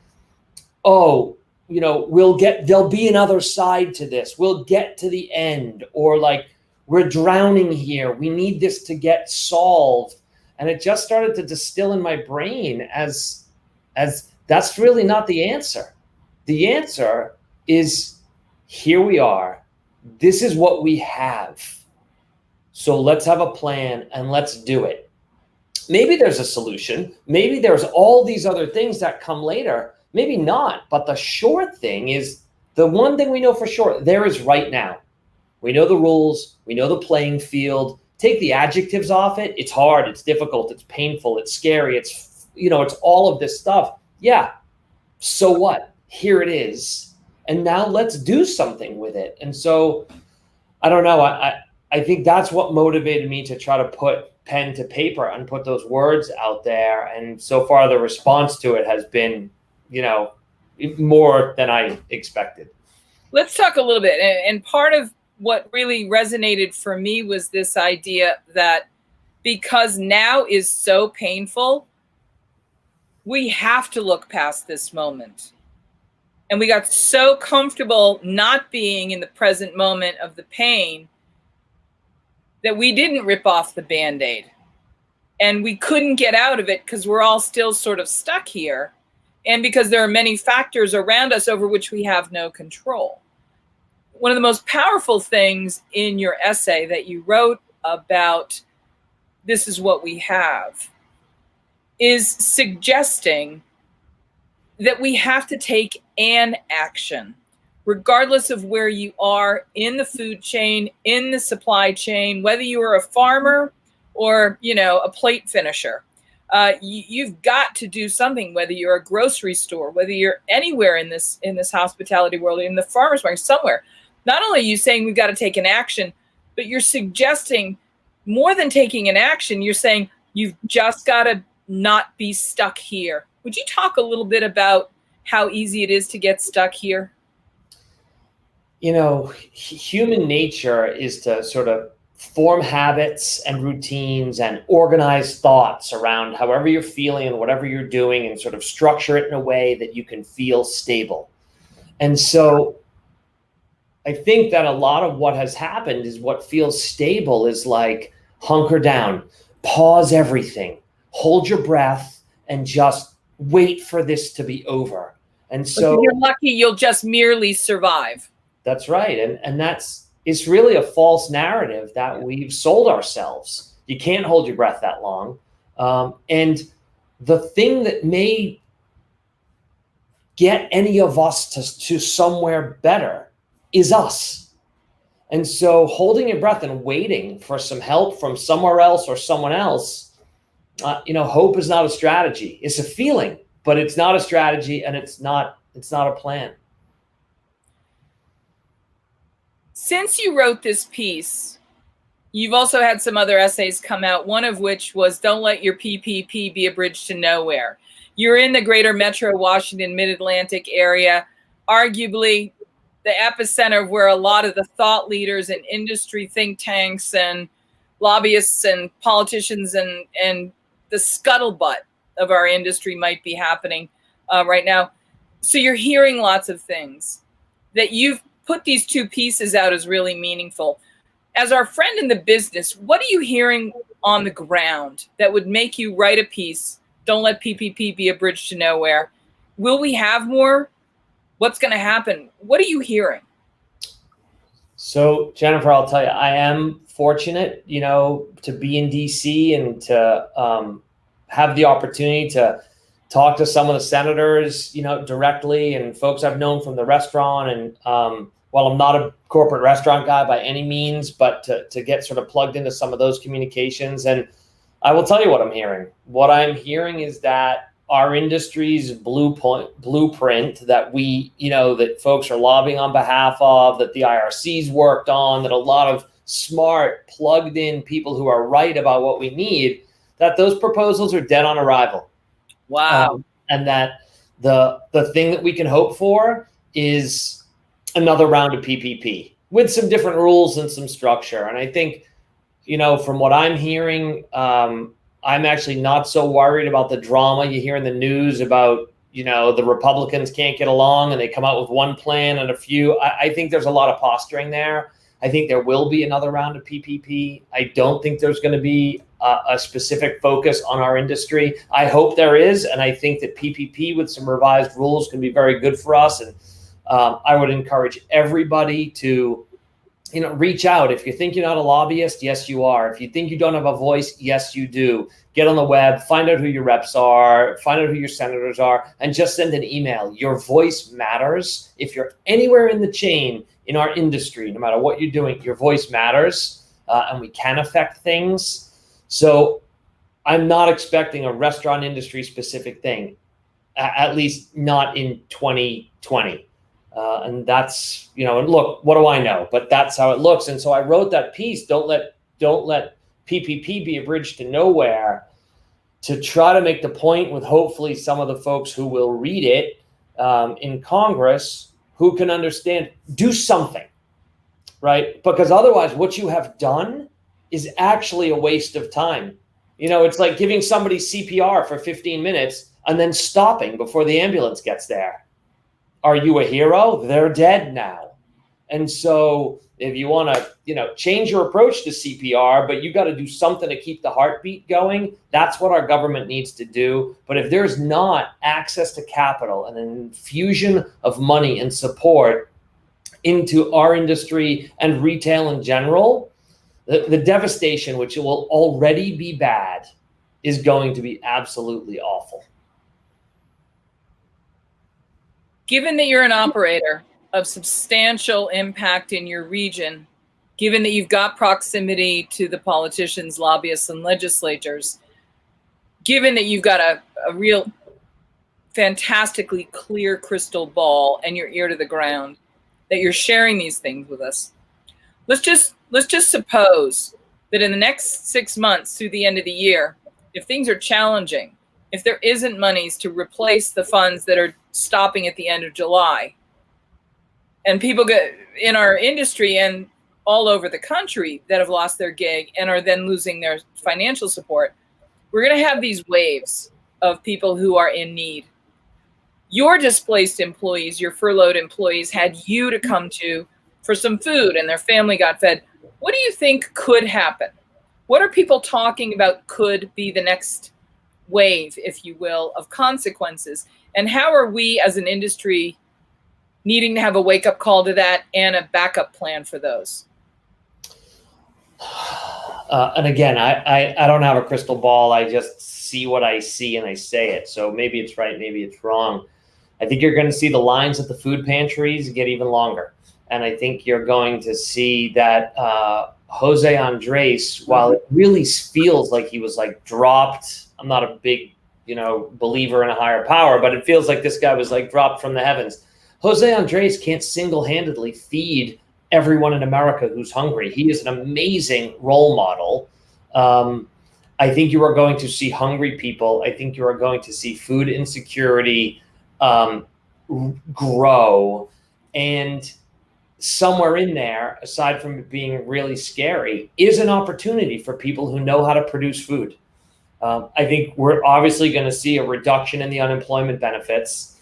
oh, there'll be another side to this. We'll get to the end, or like, we're drowning here. We need this to get solved. And it just started to distill in my brain as that's really not the answer. The answer is, here we are. This is what we have. So let's have a plan and let's do it. Maybe there's a solution. Maybe there's all these other things that come later. Maybe not. But the sure thing is, the one thing we know for sure, there is right now. We know the rules. We know the playing field. Take the adjectives off it. It's hard. It's difficult. It's painful. It's scary. It's all of this stuff. Yeah. So what? Here it is. And now let's do something with it. And so, I don't know. I think that's what motivated me to try to put pen to paper and put those words out there. And so far, the response to it has been, more than I expected. Let's talk a little bit. And part of what really resonated for me was this idea that because now is so painful, we have to look past this moment. And we got so comfortable not being in the present moment of the pain that we didn't rip off the Band-Aid. And we couldn't get out of it because we're all still sort of stuck here. And because there are many factors around us over which we have no control. One of the most powerful things in your essay that you wrote about this is what we have is suggesting that we have to take an action, regardless of where you are in the food chain, in the supply chain, whether you are a farmer or, a plate finisher. You've got to do something, whether you're a grocery store, whether you're anywhere in this hospitality world, in the farmer's market, somewhere. Not only are you saying we've got to take an action, but you're suggesting more than taking an action. You're saying you've just got to not be stuck here. Would you talk a little bit about how easy it is to get stuck here? Human nature is to sort of form habits and routines and organize thoughts around however you're feeling and whatever you're doing, and sort of structure it in a way that you can feel stable. And so I think that a lot of what has happened is what feels stable is like hunker down, pause everything, hold your breath, and just wait for this to be over. And so if you're lucky, you'll just merely survive. That's right. And it's really a false narrative that we've sold ourselves. You can't hold your breath that long. And the thing that may get any of us to somewhere better is us. And so holding your breath and waiting for some help from somewhere else or someone else, hope is not a strategy. It's a feeling, but it's not a strategy, and it's not a plan. Since you wrote this piece, you've also had some other essays come out, one of which was Don't Let Your PPP Be a Bridge to Nowhere. You're in the greater Metro Washington Mid-Atlantic area, arguably the epicenter of where a lot of the thought leaders and industry think tanks and lobbyists and politicians and the scuttlebutt of our industry might be happening right now. So you're hearing lots of things that you've put these two pieces out as really meaningful. As our friend in the business, what are you hearing on the ground that would make you write a piece, Don't Let PPP Be a Bridge to Nowhere? Will we have more? What's going to happen? What are you hearing? So, Jennifer, I'll tell you, I am fortunate, to be in DC and to have the opportunity to talk to some of the senators, directly, and folks I've known from the restaurant and while I'm not a corporate restaurant guy by any means, but to get sort of plugged into some of those communications. And I will tell you what I'm hearing. What I'm hearing is that our industry's blueprint that we, that folks are lobbying on behalf of, that the IRC's worked on, that a lot of smart, plugged in people who are right about what we need, that those proposals are dead on arrival. Wow. And that the thing that we can hope for is another round of PPP with some different rules and some structure. And I think, from what I'm hearing, I'm actually not so worried about the drama you hear in the news about, the Republicans can't get along and they come out with one plan and a few. I think there's a lot of posturing there. I think there will be another round of PPP. I don't think there's going to be a specific focus on our industry. I hope there is, and I think that PPP with some revised rules can be very good for us. And I would encourage everybody to, reach out. If you think you're not a lobbyist, yes, you are. If you think you don't have a voice, yes, you do. Get on the web, find out who your reps are, find out who your senators are, and just send an email. Your voice matters. If you're anywhere in the chain in our industry, no matter what you're doing, your voice matters, and we can affect things. So I'm not expecting a restaurant industry specific thing, at least not in 2020. And that's, and look, what do I know? But that's how it looks. And so I wrote that piece, don't let PPP be a bridge to nowhere, to try to make the point with hopefully some of the folks who will read it in Congress, who can understand, do something, right? Because otherwise what you have done is actually a waste of time. It's like giving somebody CPR for 15 minutes and then stopping before the ambulance gets there. Are you a hero? They're dead now. And so if you want to, change your approach to CPR, but you got to do something to keep the heartbeat going, that's what our government needs to do. But if there's not access to capital and an infusion of money and support into our industry and retail in general, the devastation, which will already be bad, is going to be absolutely awful. Given that you're an operator of substantial impact in your region, given that you've got proximity to the politicians, lobbyists, and legislators, given that you've got a real fantastically clear crystal ball and your ear to the ground, that you're sharing these things with us, let's just suppose that in the next 6 months through the end of the year, if things are challenging, if there isn't monies to replace the funds that are stopping at the end of July, and people get in our industry and all over the country that have lost their gig and are then losing their financial support, we're going to have these waves of people who are in need. Your displaced employees, your furloughed employees, had you to come to for some food and their family got fed. What do you think could happen? What are people talking about could be the next wave, if you will, of consequences? And how are we as an industry needing to have a wake-up call to that and a backup plan for those? And again, I don't have a crystal ball. I just see what I see and I say it. So maybe it's right, maybe it's wrong. I think you're going to see the lines at the food pantries get even longer. And I think you're going to see that Jose Andres, while it really feels like he was like dropped, I'm not a big, believer in a higher power, but it feels like this guy was like dropped from the heavens. Jose Andres can't single-handedly feed everyone in America who's hungry. He is an amazing role model. I think you are going to see hungry people. I think you are going to see food insecurity grow. And somewhere in there, aside from it being really scary, is an opportunity for people who know how to produce food. I think we're obviously going to see a reduction in the unemployment benefits,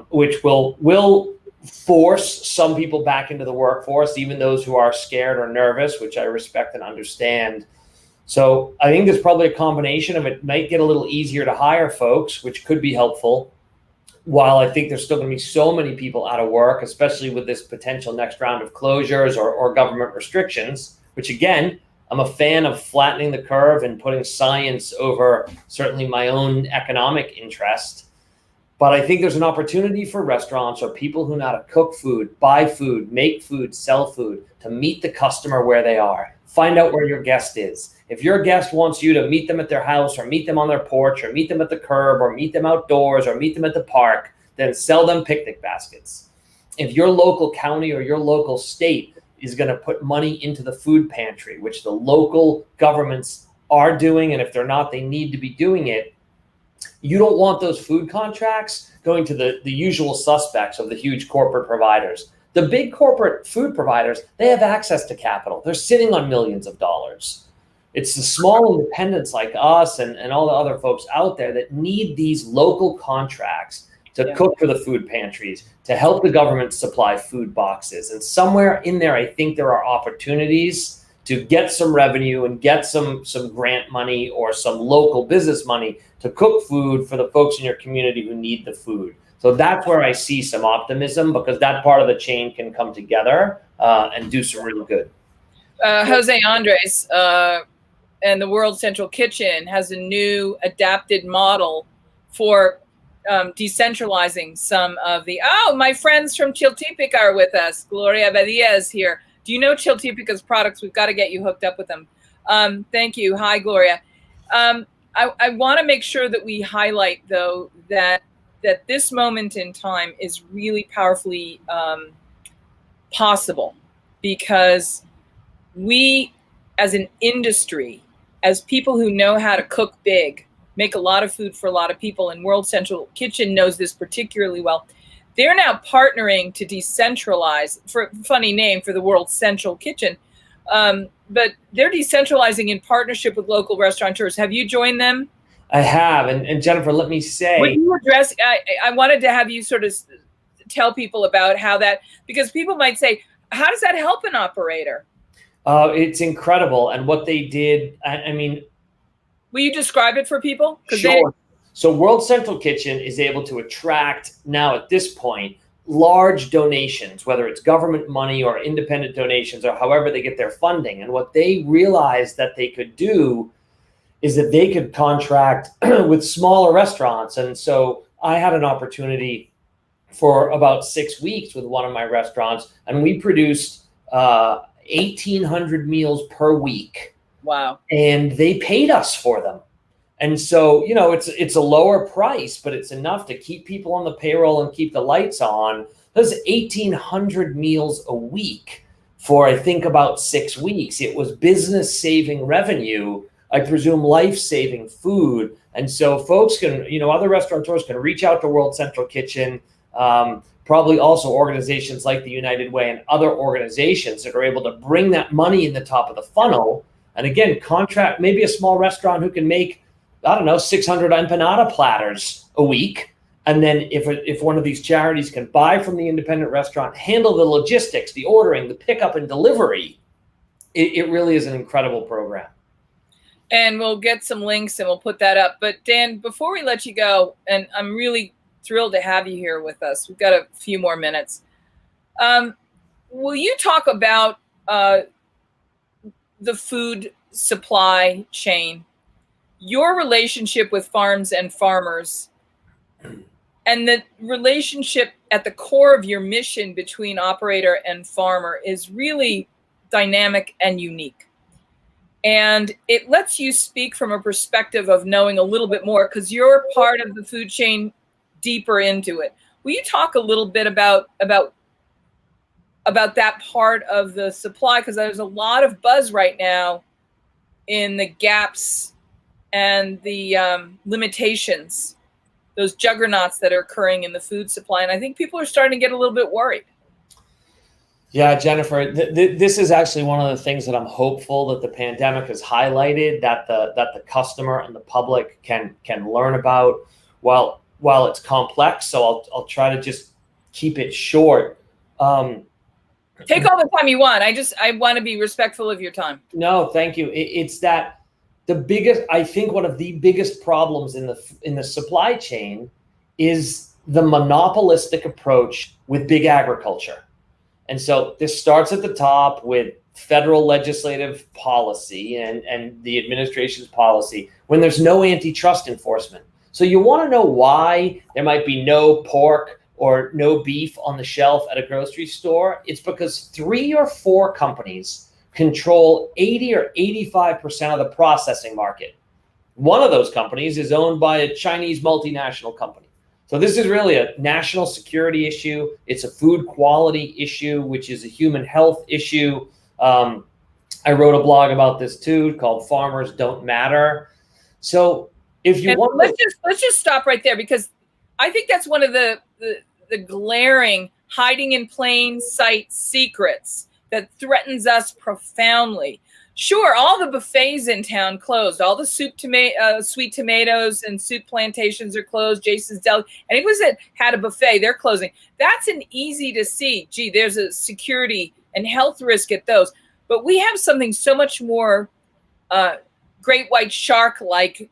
which will force some people back into the workforce, even those who are scared or nervous, which I respect and understand. So I think there's probably a combination of it might get a little easier to hire folks, which could be helpful, while I think there's still going to be so many people out of work, especially with this potential next round of closures or government restrictions, which again, I'm a fan of flattening the curve and putting science over certainly my own economic interest. But I think there's an opportunity for restaurants or people who know how to cook food, buy food, make food, sell food, to meet the customer where they are. Find out where your guest is. If your guest wants you to meet them at their house, or meet them on their porch, or meet them at the curb, or meet them outdoors, or meet them at the park, then sell them picnic baskets. If your local county or your local state is going to put money into the food pantry, which the local governments are doing, and if they're not, they need to be doing it, you don't want those food contracts going to the usual suspects of the huge corporate providers. The big corporate food providers, they have access to capital. They're sitting on millions of dollars. It's the small independents like us and all the other folks out there that need these local contracts to cook for the food pantries, to help the government supply food boxes. And somewhere in there, I think there are opportunities to get some revenue and get some grant money or some local business money to cook food for the folks in your community who need the food. So that's where I see some optimism, because that part of the chain can come together and do some really good. Jose Andres and the World Central Kitchen has a new adapted model for decentralizing some of the, my friends from Chiltipic are with us. Gloria Badia is here. Do you know Chiltipica's products? We've got to get you hooked up with them. Thank you. Hi, Gloria. I want to make sure that we highlight, though, that this moment in time is really powerfully possible, because we, as an industry, as people who know how to cook big, make a lot of food for a lot of people, and World Central Kitchen knows this particularly well. They're now partnering to decentralize, for funny name for the World Central Kitchen, but they're decentralizing in partnership with local restaurateurs. Have you joined them? I have, and Jennifer, let me say. Would you address? I wanted to have you sort of tell people about how that, because people might say, how does that help an operator? It's incredible, and what they did. I mean, will you describe it for people? Sure. So World Central Kitchen is able to attract, now at this point, large donations, whether it's government money or independent donations or however they get their funding. And what they realized that they could do is that they could contract with smaller restaurants. And so I had an opportunity for about 6 weeks with one of my restaurants, and we produced 1,800 meals per week. Wow. And they paid us for them. And so, you know, it's a lower price, but it's enough to keep people on the payroll and keep the lights on. There's 1,800 meals a week for, I think, about 6 weeks. It was business-saving revenue, I presume life-saving food. And so folks can, you know, other restaurateurs can reach out to World Central Kitchen, probably also organizations like the United Way and other organizations that are able to bring that money in the top of the funnel. And again, contract maybe a small restaurant who can make, I don't know, 600 empanada platters a week. And then if one of these charities can buy from the independent restaurant, handle the logistics, the ordering, the pickup and delivery, it really is an incredible program. And we'll get some links and we'll put that up. But Dan, before we let you go, and I'm really thrilled to have you here with us. We've got a few more minutes. Will you talk about the food supply chain, your relationship with farms and farmers, and the relationship at the core of your mission between operator and farmer is really dynamic and unique. And it lets you speak from a perspective of knowing a little bit more, because you're part of the food chain deeper into it. Will you talk a little bit about that part of the supply? Because there's a lot of buzz right now in the gaps and the limitations, those juggernauts that are occurring in the food supply. And I think people are starting to get a little bit worried. Yeah, Jennifer, this is actually one of the things that I'm hopeful that the pandemic has highlighted, that the customer and the public can learn about. While it's complex, so I'll try to just keep it short. Take all the time you want. I want to be respectful of your time. No, thank you. It's that I think one of the biggest problems in the supply chain is the monopolistic approach with big agriculture. And so this starts at the top with federal legislative policy and the administration's policy when there's no antitrust enforcement. So you want to know why there might be no pork or no beef on the shelf at a grocery store? It's because 3 or 4 companies control 80 or 85% of the processing market. One of those companies is owned by a Chinese multinational company. So this is really a national security issue. It's a food quality issue, which is a human health issue. I wrote a blog about this too, called Farmers Don't Matter. So if you want, let's just stop right there, because I think that's one of the glaring, hiding in plain sight secrets that threatens us profoundly. Sure, all the buffets in town closed. All the sweet tomatoes and soup plantations are closed. Jason's Deli, anyone that had a buffet, they're closing. That's an easy to see. Gee, there's a security and health risk at those. But we have something so much more great white shark-like,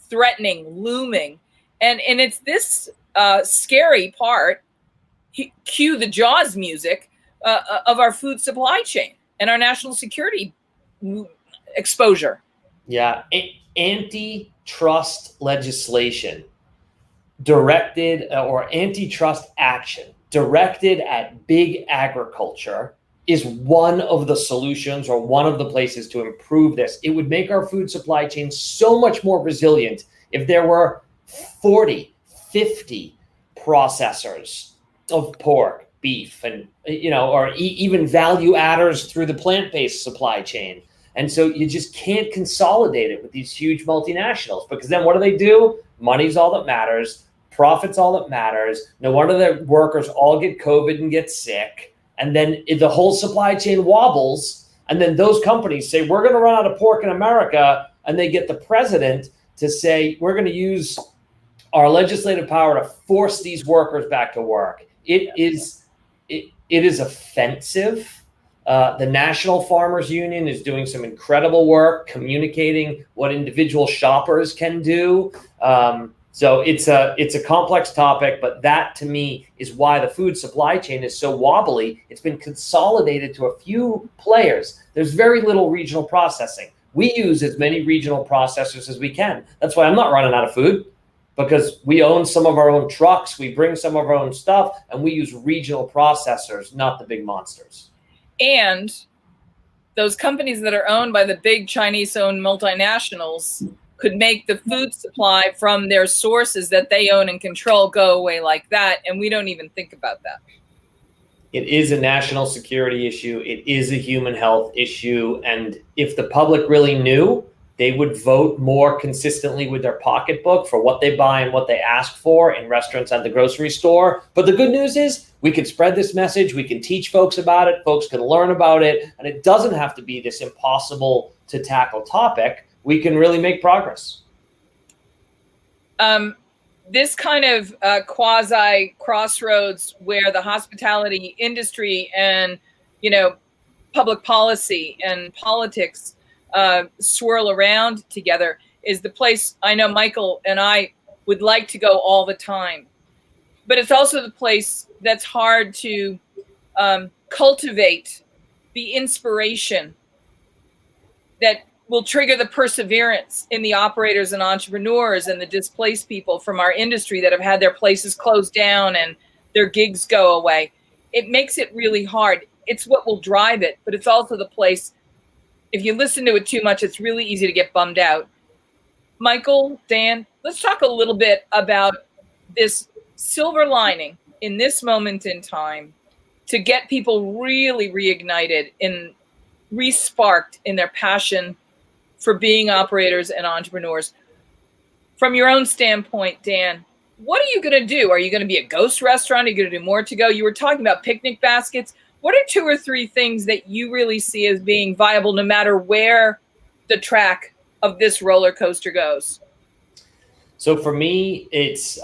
threatening, looming. And it's this scary part, cue the Jaws music, of our food supply chain and our national security exposure. Yeah, antitrust legislation directed or antitrust action directed at big agriculture is one of the solutions or one of the places to improve this. It would make our food supply chain so much more resilient if there were 40, 50 processors of pork, beef, and or even value adders through the plant-based supply chain. And so you just can't consolidate it with these huge multinationals, because then what do? Money's all that matters. Profit's all that matters. No wonder the workers all get COVID and get sick. And then the whole supply chain wobbles. And then those companies say, we're going to run out of pork in America. And they get the president to say, we're going to use our legislative power to force these workers back to work. It is offensive. The National Farmers Union is doing some incredible work communicating what individual shoppers can do. So it's a complex topic, but that to me is why the food supply chain is so wobbly. It's been consolidated to a few players. There's very little regional processing. We use as many regional processors as we can. That's why I'm not running out of food, because we own some of our own trucks, we bring some of our own stuff, and we use regional processors, not the big monsters. And those companies that are owned by the big Chinese-owned multinationals could make the food supply from their sources that they own and control go away like that, and we don't even think about that. It is a national security issue. It is a human health issue. And if the public really knew, they would vote more consistently with their pocketbook for what they buy and what they ask for in restaurants at the grocery store. But the good news is we can spread this message. We can teach folks about it. Folks can learn about it. And it doesn't have to be this impossible to tackle topic. We can really make progress. This kind of quasi crossroads where the hospitality industry and, public policy and politics swirl around together is the place I know Michael and I would like to go all the time. But it's also the place that's hard to cultivate the inspiration that will trigger the perseverance in the operators and entrepreneurs and the displaced people from our industry that have had their places closed down and their gigs go away. It makes it really hard. It's what will drive it, but it's also the place, if you listen to it too much, it's really easy to get bummed out. Michael, Dan, let's talk a little bit about this silver lining in this moment in time to get people really reignited and re-sparked in their passion for being operators and entrepreneurs. From your own standpoint, Dan, what are you going to do? Are you going to be a ghost restaurant? Are you going to do more to go? You were talking about picnic baskets. What are 2 or 3 things that you really see as being viable no matter where the track of this roller coaster goes? So for me, it's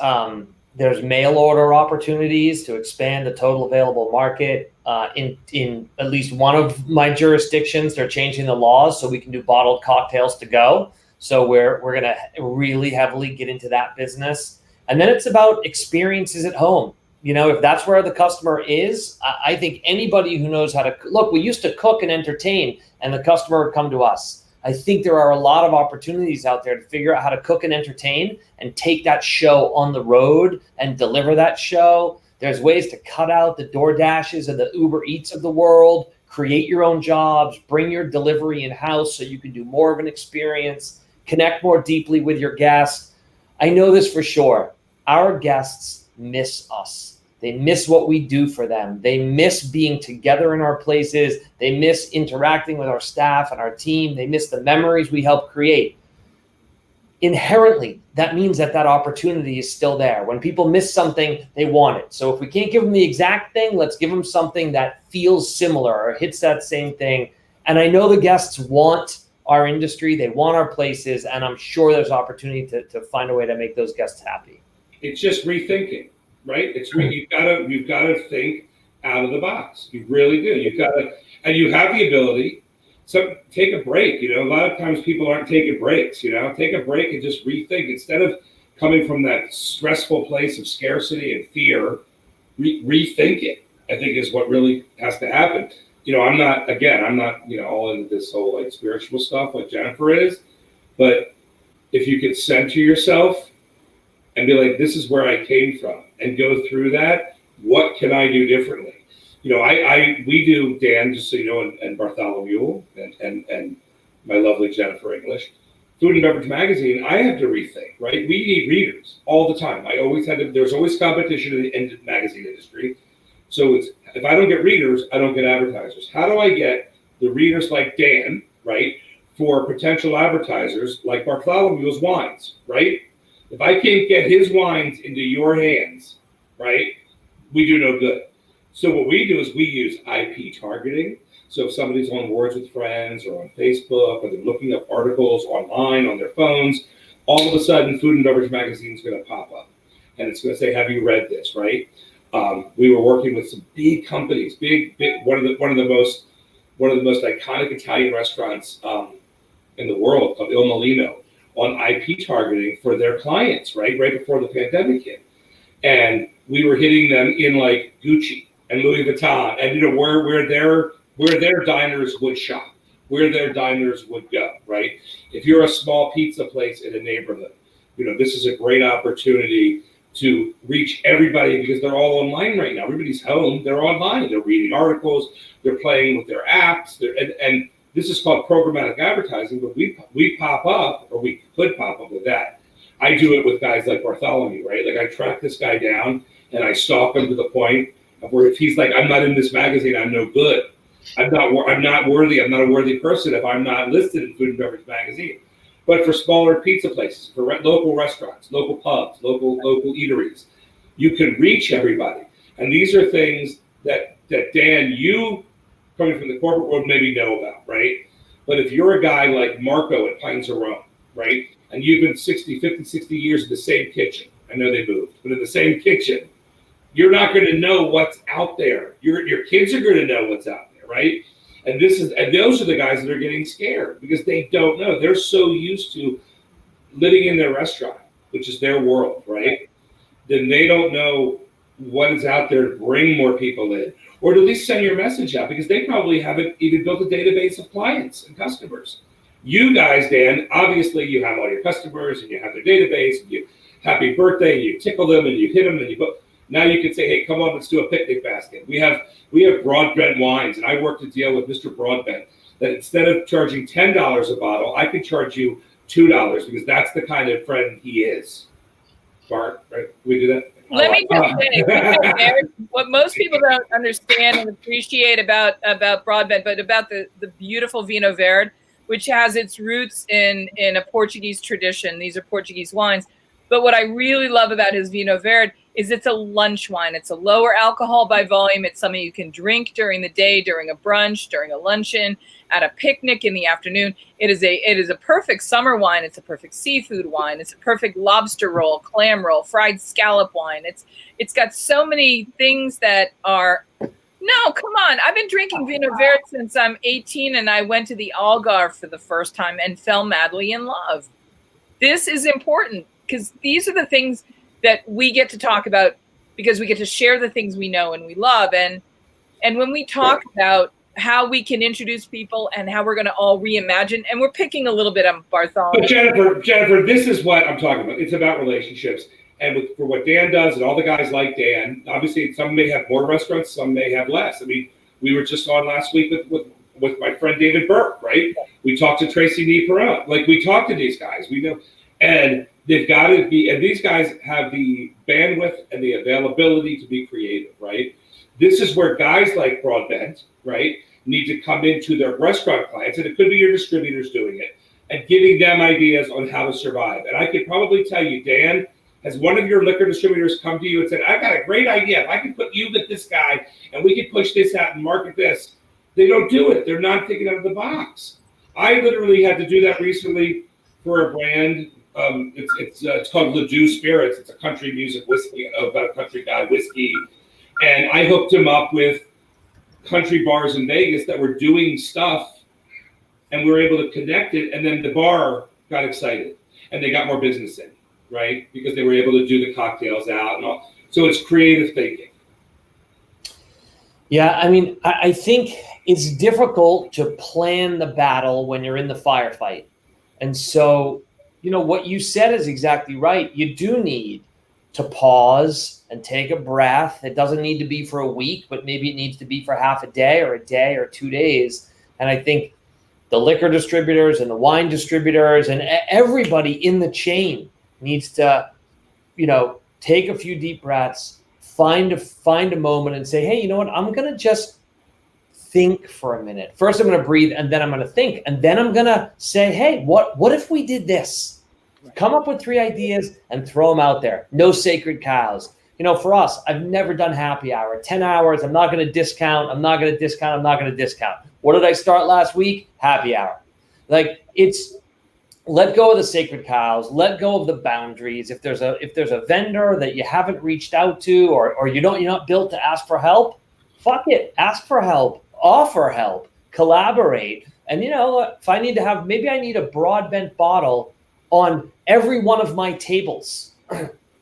there's mail order opportunities to expand the total available market. In at least one of my jurisdictions, they're changing the laws so we can do bottled cocktails to go. So we're going to really heavily get into that business. And then it's about experiences at home. If that's where the customer is, I think anybody who knows how to look, we used to cook and entertain and the customer would come to us. I think there are a lot of opportunities out there to figure out how to cook and entertain and take that show on the road and deliver that show. There's ways to cut out the DoorDashes and the Uber Eats of the world, create your own jobs, bring your delivery in-house so you can do more of an experience, connect more deeply with your guests. I know this for sure. Our guests miss us. They miss what we do for them. They miss being together in our places. They miss interacting with our staff and our team. They miss the memories we help create. Inherently, that means that opportunity is still there. When people miss something, they want it. So if we can't give them the exact thing, let's give them something that feels similar or hits that same thing. And I know the guests want our industry. They want our places. And I'm sure there's opportunity to find a way to make those guests happy. It's just rethinking. Right? You've got to think out of the box. You really do. And you have the ability. So take a break. A lot of times people aren't taking breaks. Take a break and just rethink instead of coming from that stressful place of scarcity and fear. Rethink it. I think is what really has to happen. I'm not all into this whole like spiritual stuff like Jennifer is, but if you could center yourself and be like, this is where I came from, and go through that. What can I do differently? We do, Dan, just so you know, and Bartholomew and my lovely Jennifer English, Food and Beverage Magazine, I have to rethink, right? We need readers all the time. There's always competition in the magazine industry. So if I don't get readers, I don't get advertisers. How do I get the readers like Dan, right, for potential advertisers like Bartholomew's wines, right? If I can't get his wines into your hands, right, we do no good. So what we do is we use IP targeting. So if somebody's on Words with Friends or on Facebook, or they're looking up articles online on their phones, all of a sudden Food and Beverage Magazine is going to pop up. And it's going to say, have you read this, right? We were working with some big companies, big one of the most iconic Italian restaurants in the world called Il Molino, on IP targeting for their clients, right before the pandemic hit. And we were hitting them in like Gucci and Louis Vuitton and where their diners would shop, where their diners would go, right? If you're a small pizza place in a neighborhood, this is a great opportunity to reach everybody because they're all online right now. Everybody's home, they're online, they're reading articles, they're playing with their apps, and this is called programmatic advertising, but we pop up, or we could pop up with that. I do it with guys like Bartholomew, right? Like I track this guy down and I stalk him to the point of where if he's like, I'm not in this magazine, I'm no good. I'm not worthy. I'm not a worthy person if I'm not listed in Food and Beverage Magazine. But for smaller pizza places, for local restaurants, local pubs, local eateries, you can reach everybody. And these are things that Dan, you coming from the corporate world maybe know about, right? But if you're a guy like Marco at Pines of Rome, right? And you've been 50, 60 years in the same kitchen. I know they moved, but in the same kitchen, you're not going to know what's out there. Your kids are going to know what's out there, right? And those are the guys that are getting scared because they don't know. They're so used to living in their restaurant, which is their world, right? Then they don't know what is out there to bring more people in, or to at least send your message out because they probably haven't even built a database of clients and customers. You guys, Dan, obviously you have all your customers and you have their database and you happy birthday and you tickle them and you hit them and you go. Now you can say, hey, come on, let's do a picnic basket. We have Broadbent wines, and I worked a deal with Mr. Broadbent that instead of charging $10 a bottle, I could charge you $2 because that's the kind of friend he is. Bart, right? We do that. Let me just say, what most people don't understand and appreciate about Broadbent, but about the beautiful Vinho Verde, which has its roots in a Portuguese tradition. These are Portuguese wines. But what I really love about his Vinho Verde is it's a lunch wine. It's a lower alcohol by volume. It's something you can drink during the day, during a brunch, during a luncheon, at a picnic in the afternoon. It is a perfect summer wine. It's a perfect seafood wine. It's a perfect lobster roll, clam roll, fried scallop wine. It's got so many things that are, no, come on. I've been drinking Vinho Verde since I'm 18 and I went to the Algarve for the first time and fell madly in love. This is important because these are the things that we get to talk about because we get to share the things we know and we love. And when we talk about how we can introduce people and how we're going to all reimagine. And we're picking a little bit on Bartholomew. But Jennifer, this is what I'm talking about. It's about relationships. And for what Dan does and all the guys like Dan, obviously some may have more restaurants, some may have less. I mean, we were just on last week with my friend David Burke, right? We talked to Tracy Nee Perrone. Like, we talked to these guys. We know, and they've got to be, and these guys have the bandwidth and the availability to be creative, right? This is where guys like Broadbent, right, need to come into their restaurant clients, and it could be your distributors doing it, and giving them ideas on how to survive. And I could probably tell you, Dan, has one of your liquor distributors come to you and said, I got a great idea. If I could put you with this guy and we could push this out and market this, they don't do it. They're not thinking out of the box. I literally had to do that recently for a brand. It's called Ledoux Spirits. It's a country music whiskey, about a country guy whiskey. And I hooked him up with country bars in Vegas that were doing stuff, and we were able to connect it. And then the bar got excited and they got more business in, right? Because they were able to do the cocktails out and all. So it's creative thinking. Yeah, I mean, I think it's difficult to plan the battle when you're in the firefight. And so, you know, what you said is exactly right. You do need to pause and take a breath. It doesn't need to be for a week, but maybe it needs to be for half a day or 2 days. And I think the liquor distributors and the wine distributors and everybody in the chain needs to, you know, take a few deep breaths, find a moment and say, hey, you know what? I'm going to just think for a minute. First, I'm going to breathe, and then I'm going to think. And then I'm going to say, hey, what if we did this? Come up with 3 ideas and throw them out there. No sacred cows. You know, for us, I've never done happy hour. 10 hours, I'm not going to discount. I'm not going to discount. What did I start last week? Happy hour. Like, it's let go of the sacred cows, let go of the boundaries. If there's a vendor that you haven't reached out to, or you're not built to ask for help, fuck it. Ask for help, offer help, collaborate. And you know, if I need to have, maybe I need a Broadbent bottle on every one of my tables.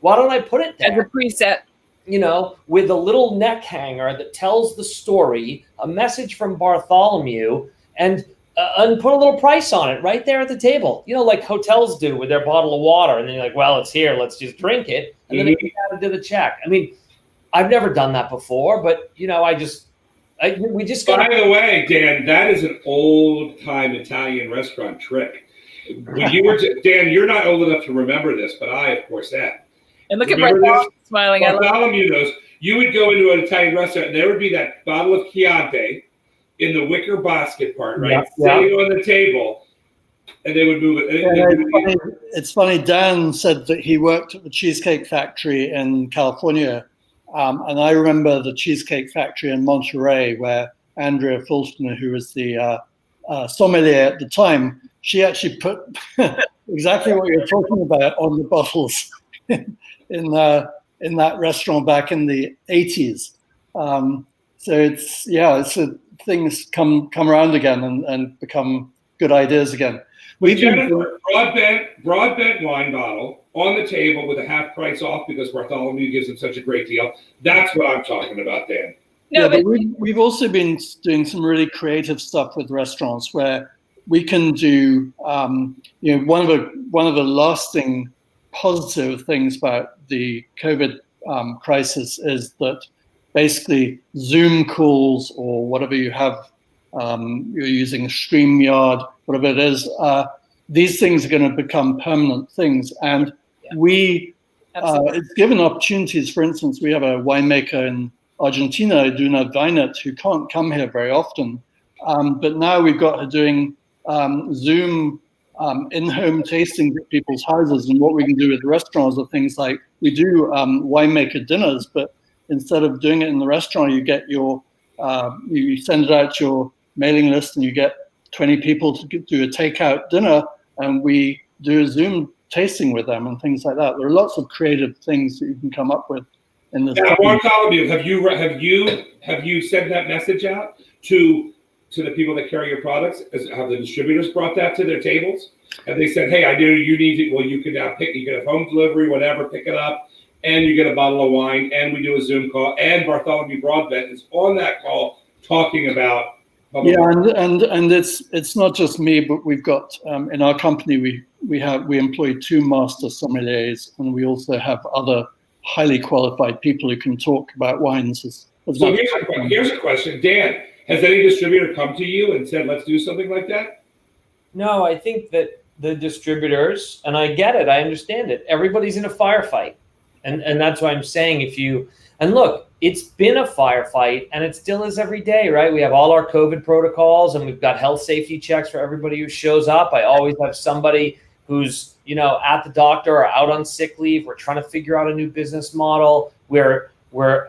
Why don't I put it there? As a preset. You know, with a little neck hanger that tells the story, a message from Bartholomew, and put a little price on it right there at the table. You know, like hotels do with their bottle of water. And then you're like, well, it's here. Let's just drink it. And then you got to do the check. I mean, I've never done that before, but, you know, we just got. By the way, Dan, that is an old time Italian restaurant trick. When you were Dan, you're not old enough to remember this, but I, of course, am. And look at Bartholomew smiling. Bartholomew knows. You would go into an Italian restaurant, and there would be that bottle of Chianti in the wicker basket part, right? Sitting on the table, and they would move it. It's funny. Dan said that he worked at the Cheesecake Factory in California, and I remember the Cheesecake Factory in Monterey, where Andrea Fulton, who was the sommelier at the time, she actually put exactly what you're talking about on the bottles in that restaurant back in the 80s. So things come around again and become good ideas again. Jennifer, Broadbent wine bottle on the table with a half price off because Bartholomew gives them such a great deal. That's what I'm talking about, Dan. No, but we've also been doing some really creative stuff with restaurants where we can do, you know, one of the lasting positive things about the COVID crisis is that basically Zoom calls or whatever you have, you're using StreamYard, whatever it is, these things are going to become permanent things. And it's given opportunities. For instance, we have a winemaker in Argentina, Duna Weinet, who can't come here very often. But now we've got her doing Zoom in-home tasting at people's houses. And what we can do with restaurants are things like, we do winemaker dinners, but instead of doing it in the restaurant, you get you send it out to your mailing list and you get 20 people to do a takeout dinner, and we do a Zoom tasting with them and things like that. There are lots of creative things that you can come up with in this. Now, Bartholomew, have you sent that message out to the people that carry your products? Have the distributors brought that to their tables? Have they said, hey, I know you need it. Well, you can now you get a home delivery, whatever, pick it up, and you get a bottle of wine, and we do a Zoom call, and Bartholomew Broadbent is on that call talking about Yeah, and it's not just me, but we've got in our company we employ 2 master sommeliers, and we also have other highly qualified people who can talk about wines. So here's a question, Dan. Has any distributor come to you and said, "Let's do something like that"? No, I think that the distributors, and I get it, I understand it. Everybody's in a firefight, and that's why I'm saying and look, it's been a firefight, and it still is every day, right? We have all our COVID protocols, and we've got health safety checks for everybody who shows up. I always have somebody who's, at the doctor or out on sick leave. We're trying to figure out a new business model. We're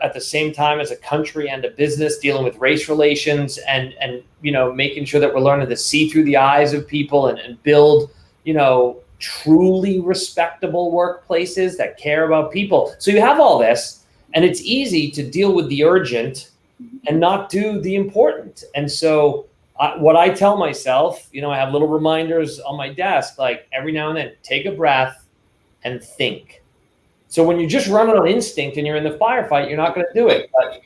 at the same time as a country and a business dealing with race relations and making sure that we're learning to see through the eyes of people and build, truly respectable workplaces that care about people. So you have all this. And it's easy to deal with the urgent and not do the important. And so what I tell myself, I have little reminders on my desk, like every now and then, take a breath and think. So when you're just running on instinct and you're in the firefight, you're not going to do it. But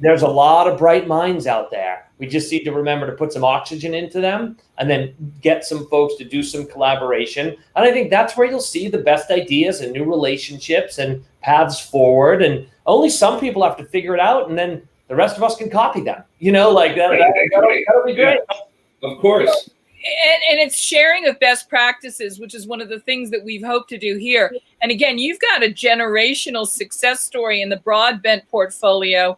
there's a lot of bright minds out there. We just need to remember to put some oxygen into them and then get some folks to do some collaboration. And I think that's where you'll see the best ideas and new relationships and paths forward. And only some people have to figure it out, and then the rest of us can copy them. That'll be great. Yeah, of course. And it's sharing of best practices, which is one of the things that we've hoped to do here. And again, you've got a generational success story in the Broadbent portfolio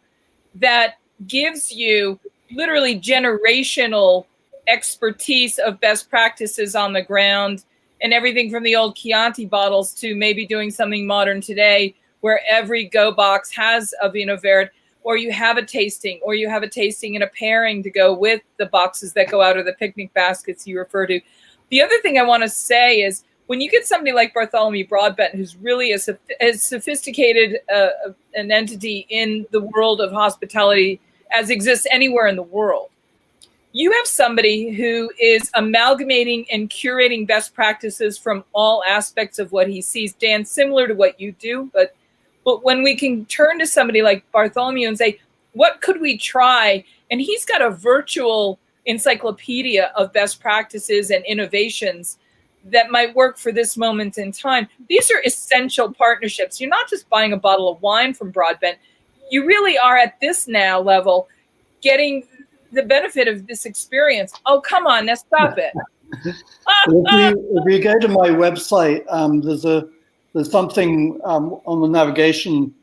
that gives you literally generational expertise of best practices on the ground, and everything from the old Chianti bottles to maybe doing something modern today where every Go box has a Vino Verde, or you have a tasting and a pairing to go with the boxes that go out of the picnic baskets you refer to. The other thing I want to say is when you get somebody like Bartholomew Broadbent, who's really as sophisticated an entity in the world of hospitality as exists anywhere in the world, you have somebody who is amalgamating and curating best practices from all aspects of what he sees. Dan, similar to what you do, but when we can turn to somebody like Bartholomew and say, what could we try? And he's got a virtual encyclopedia of best practices and innovations that might work for this moment in time. These are essential partnerships. You're not just buying a bottle of wine from Broadbent. You really are at this now level getting the benefit of this experience. Oh, come on, now stop it. If you go to my website, there's something on the navigation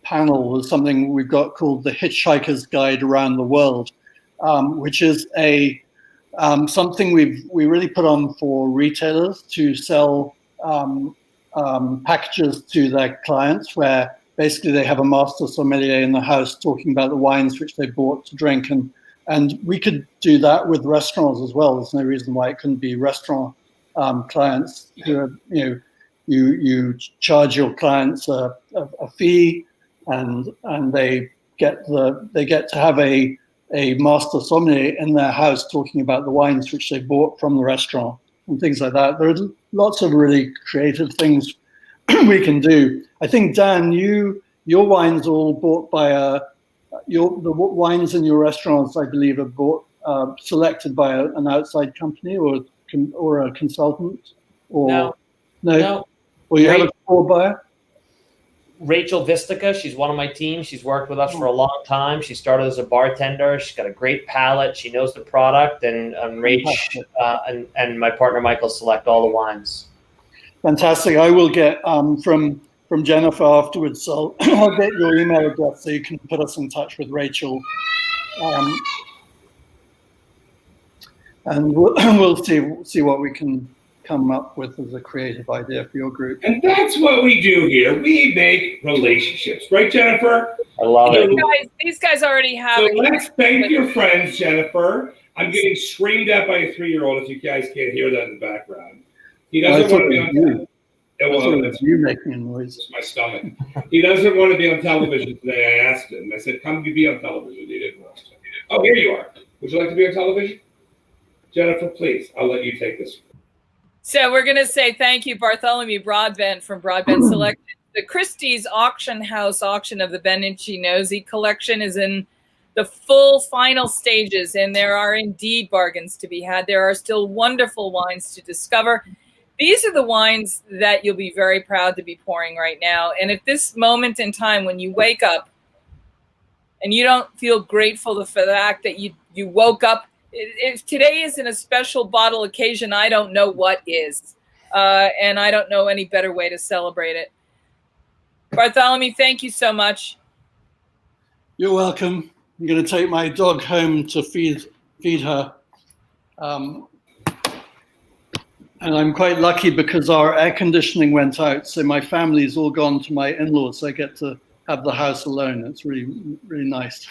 panel. There's something we've got called the Hitchhiker's Guide Around the World, which is something we really put on for retailers to sell packages to their clients, where basically they have a master sommelier in the house talking about the wines which they bought to drink, and we could do that with restaurants as well. There's no reason why it couldn't be restaurant clients who are, you charge your clients a fee, and they get to have a master sommelier in their house talking about the wines which they bought from the restaurant and things like that. There are lots of really creative things we can do. I think, Dan, your wines are all bought by the wines in your restaurants, I believe, are bought selected by an outside company or a consultant, or no. Or you have a core buyer? Rachel Vistica, she's one of my team. She's worked with us for a long time. She started as a bartender. She's got a great palate. She knows the product, and Rach and my partner Michael select all the wines. Fantastic. I will get from Jennifer afterwards. So I'll get your email address so you can put us in touch with Rachel. And we'll see what we can come up with as a creative idea for your group. And that's what we do here. We make relationships, right, Jennifer? I love it. These guys already have. So let's thank your friends, Jennifer. I'm getting screamed at by a 3-year-old. If you guys can't hear that in the background, he doesn't want to be on television. It's you making a noise. It's my stomach. He doesn't want to be on television today. I asked him. I said, "Come to be on television." He didn't want to. Oh, here you are. Would you like to be on television, Jennifer? Please, I'll let you take this. So we're going to say thank you, Bartholomew Broadbent from Broadbent Selection. The Christie's Auction House auction of the Beninci Nosy collection is in the full final stages, and there are indeed bargains to be had. There are still wonderful wines to discover. These are the wines that you'll be very proud to be pouring right now. And at this moment in time, when you wake up and you don't feel grateful for the fact that you woke up, if today isn't a special bottle occasion, I don't know what is. And I don't know any better way to celebrate it. Bartholomew, thank you so much. You're welcome. I'm going to take my dog home to feed her. And I'm quite lucky because our air conditioning went out, so my family's all gone to my in-laws, so I get to have the house alone. It's really, really nice.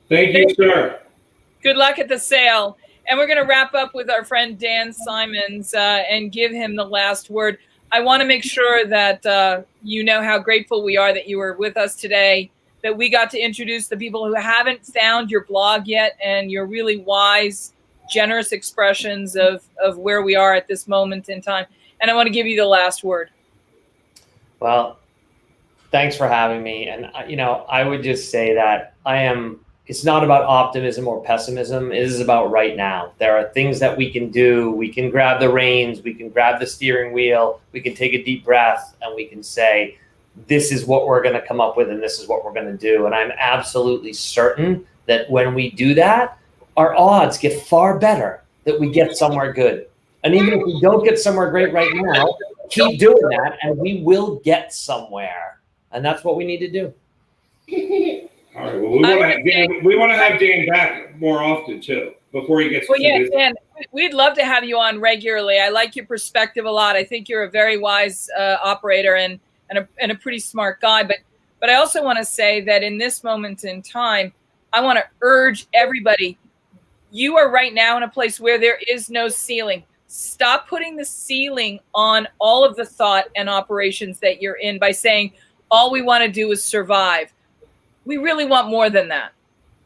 Thank you, sir. Good luck at the sale. And we're going to wrap up with our friend Dan Simons and give him the last word. I want to make sure that you know how grateful we are that you were with us today, that we got to introduce the people who haven't found your blog yet and your really wise, generous expressions of where we are at this moment in time. And I want to give you the last word. Well, thanks for having me. And, I would just say that it's not about optimism or pessimism. It is about right now. There are things that we can do. We can grab the reins. We can grab the steering wheel. We can take a deep breath and we can say, this is what we're going to come up with and this is what we're going to do. And I'm absolutely certain that when we do that, our odds get far better that we get somewhere good. And even if we don't get somewhere great right now, keep doing that and we will get somewhere. And that's what we need to do. All right. Well, we want to have Dan back more often too, before he gets. Well, yeah, Dan, we'd love to have you on regularly. I like your perspective a lot. I think you're a very wise operator and a pretty smart guy. But I also want to say that in this moment in time, I want to urge everybody. You are right now in a place where there is no ceiling. Stop putting the ceiling on all of the thought and operations that you're in by saying all we want to do is survive. We really want more than that.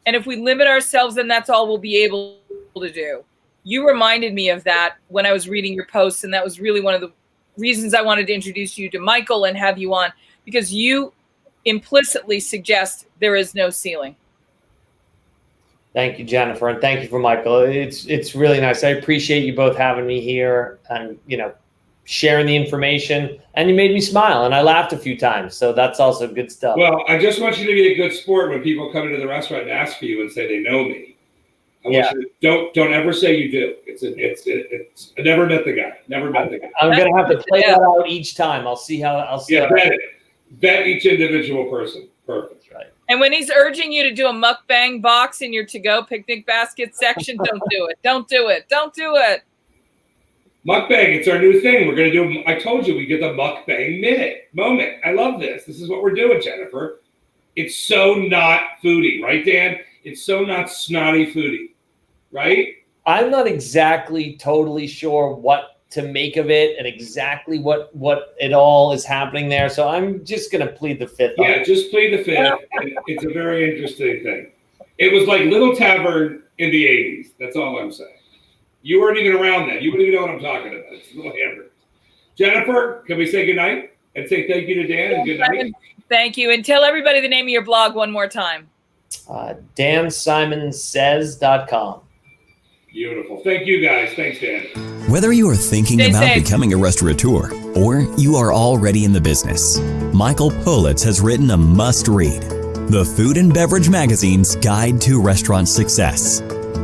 And if we limit ourselves, then that's all we'll be able to do. You reminded me of that when I was reading your posts, and that was really one of the reasons I wanted to introduce you to Michael and have you on, because you implicitly suggest there is no ceiling. Thank you, Jennifer, and thank you for Michael. It's really nice. I appreciate you both having me here and sharing the information. And you made me smile, and I laughed a few times, so that's also good stuff. Well, I just want you to be a good sport when people come into the restaurant and ask for you and say they know me. I want you to don't ever say you do. It's I never met the guy. Never met the guy. I'm gonna have to play that out each time. I'll see how. Bet each individual person. Perfect. Right. And when he's urging you to do a mukbang box in your to-go picnic basket section, don't do it. Don't do it. Don't do it. Mukbang, it's our new thing. We're going to do, I told you, we get the mukbang moment. I love this. This is what we're doing, Jennifer. It's so not foodie, right, Dan? It's so not snotty foodie, right? I'm not exactly totally sure what to make of it and exactly what it all is happening there. So I'm just going to plead the fifth. Yeah, just plead the fifth. It's a very interesting thing. It was like Little Tavern in the 80s. That's all I'm saying. You weren't even around then. You wouldn't even know what I'm talking about. It's Little Hamburger. Jennifer, can we say goodnight and say thank you to Dan and good night? Thank you. And tell everybody the name of your blog one more time. DanSimonsSays.com. Beautiful. Thank you, guys. Thanks, Dan. Whether you are thinking about becoming a restaurateur or you are already in the business, Michael Politz has written a must-read, The Food and Beverage Magazine's Guide to Restaurant Success.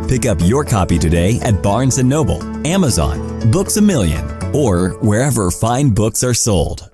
Pick up your copy today at Barnes & Noble, Amazon, Books A Million, or wherever fine books are sold.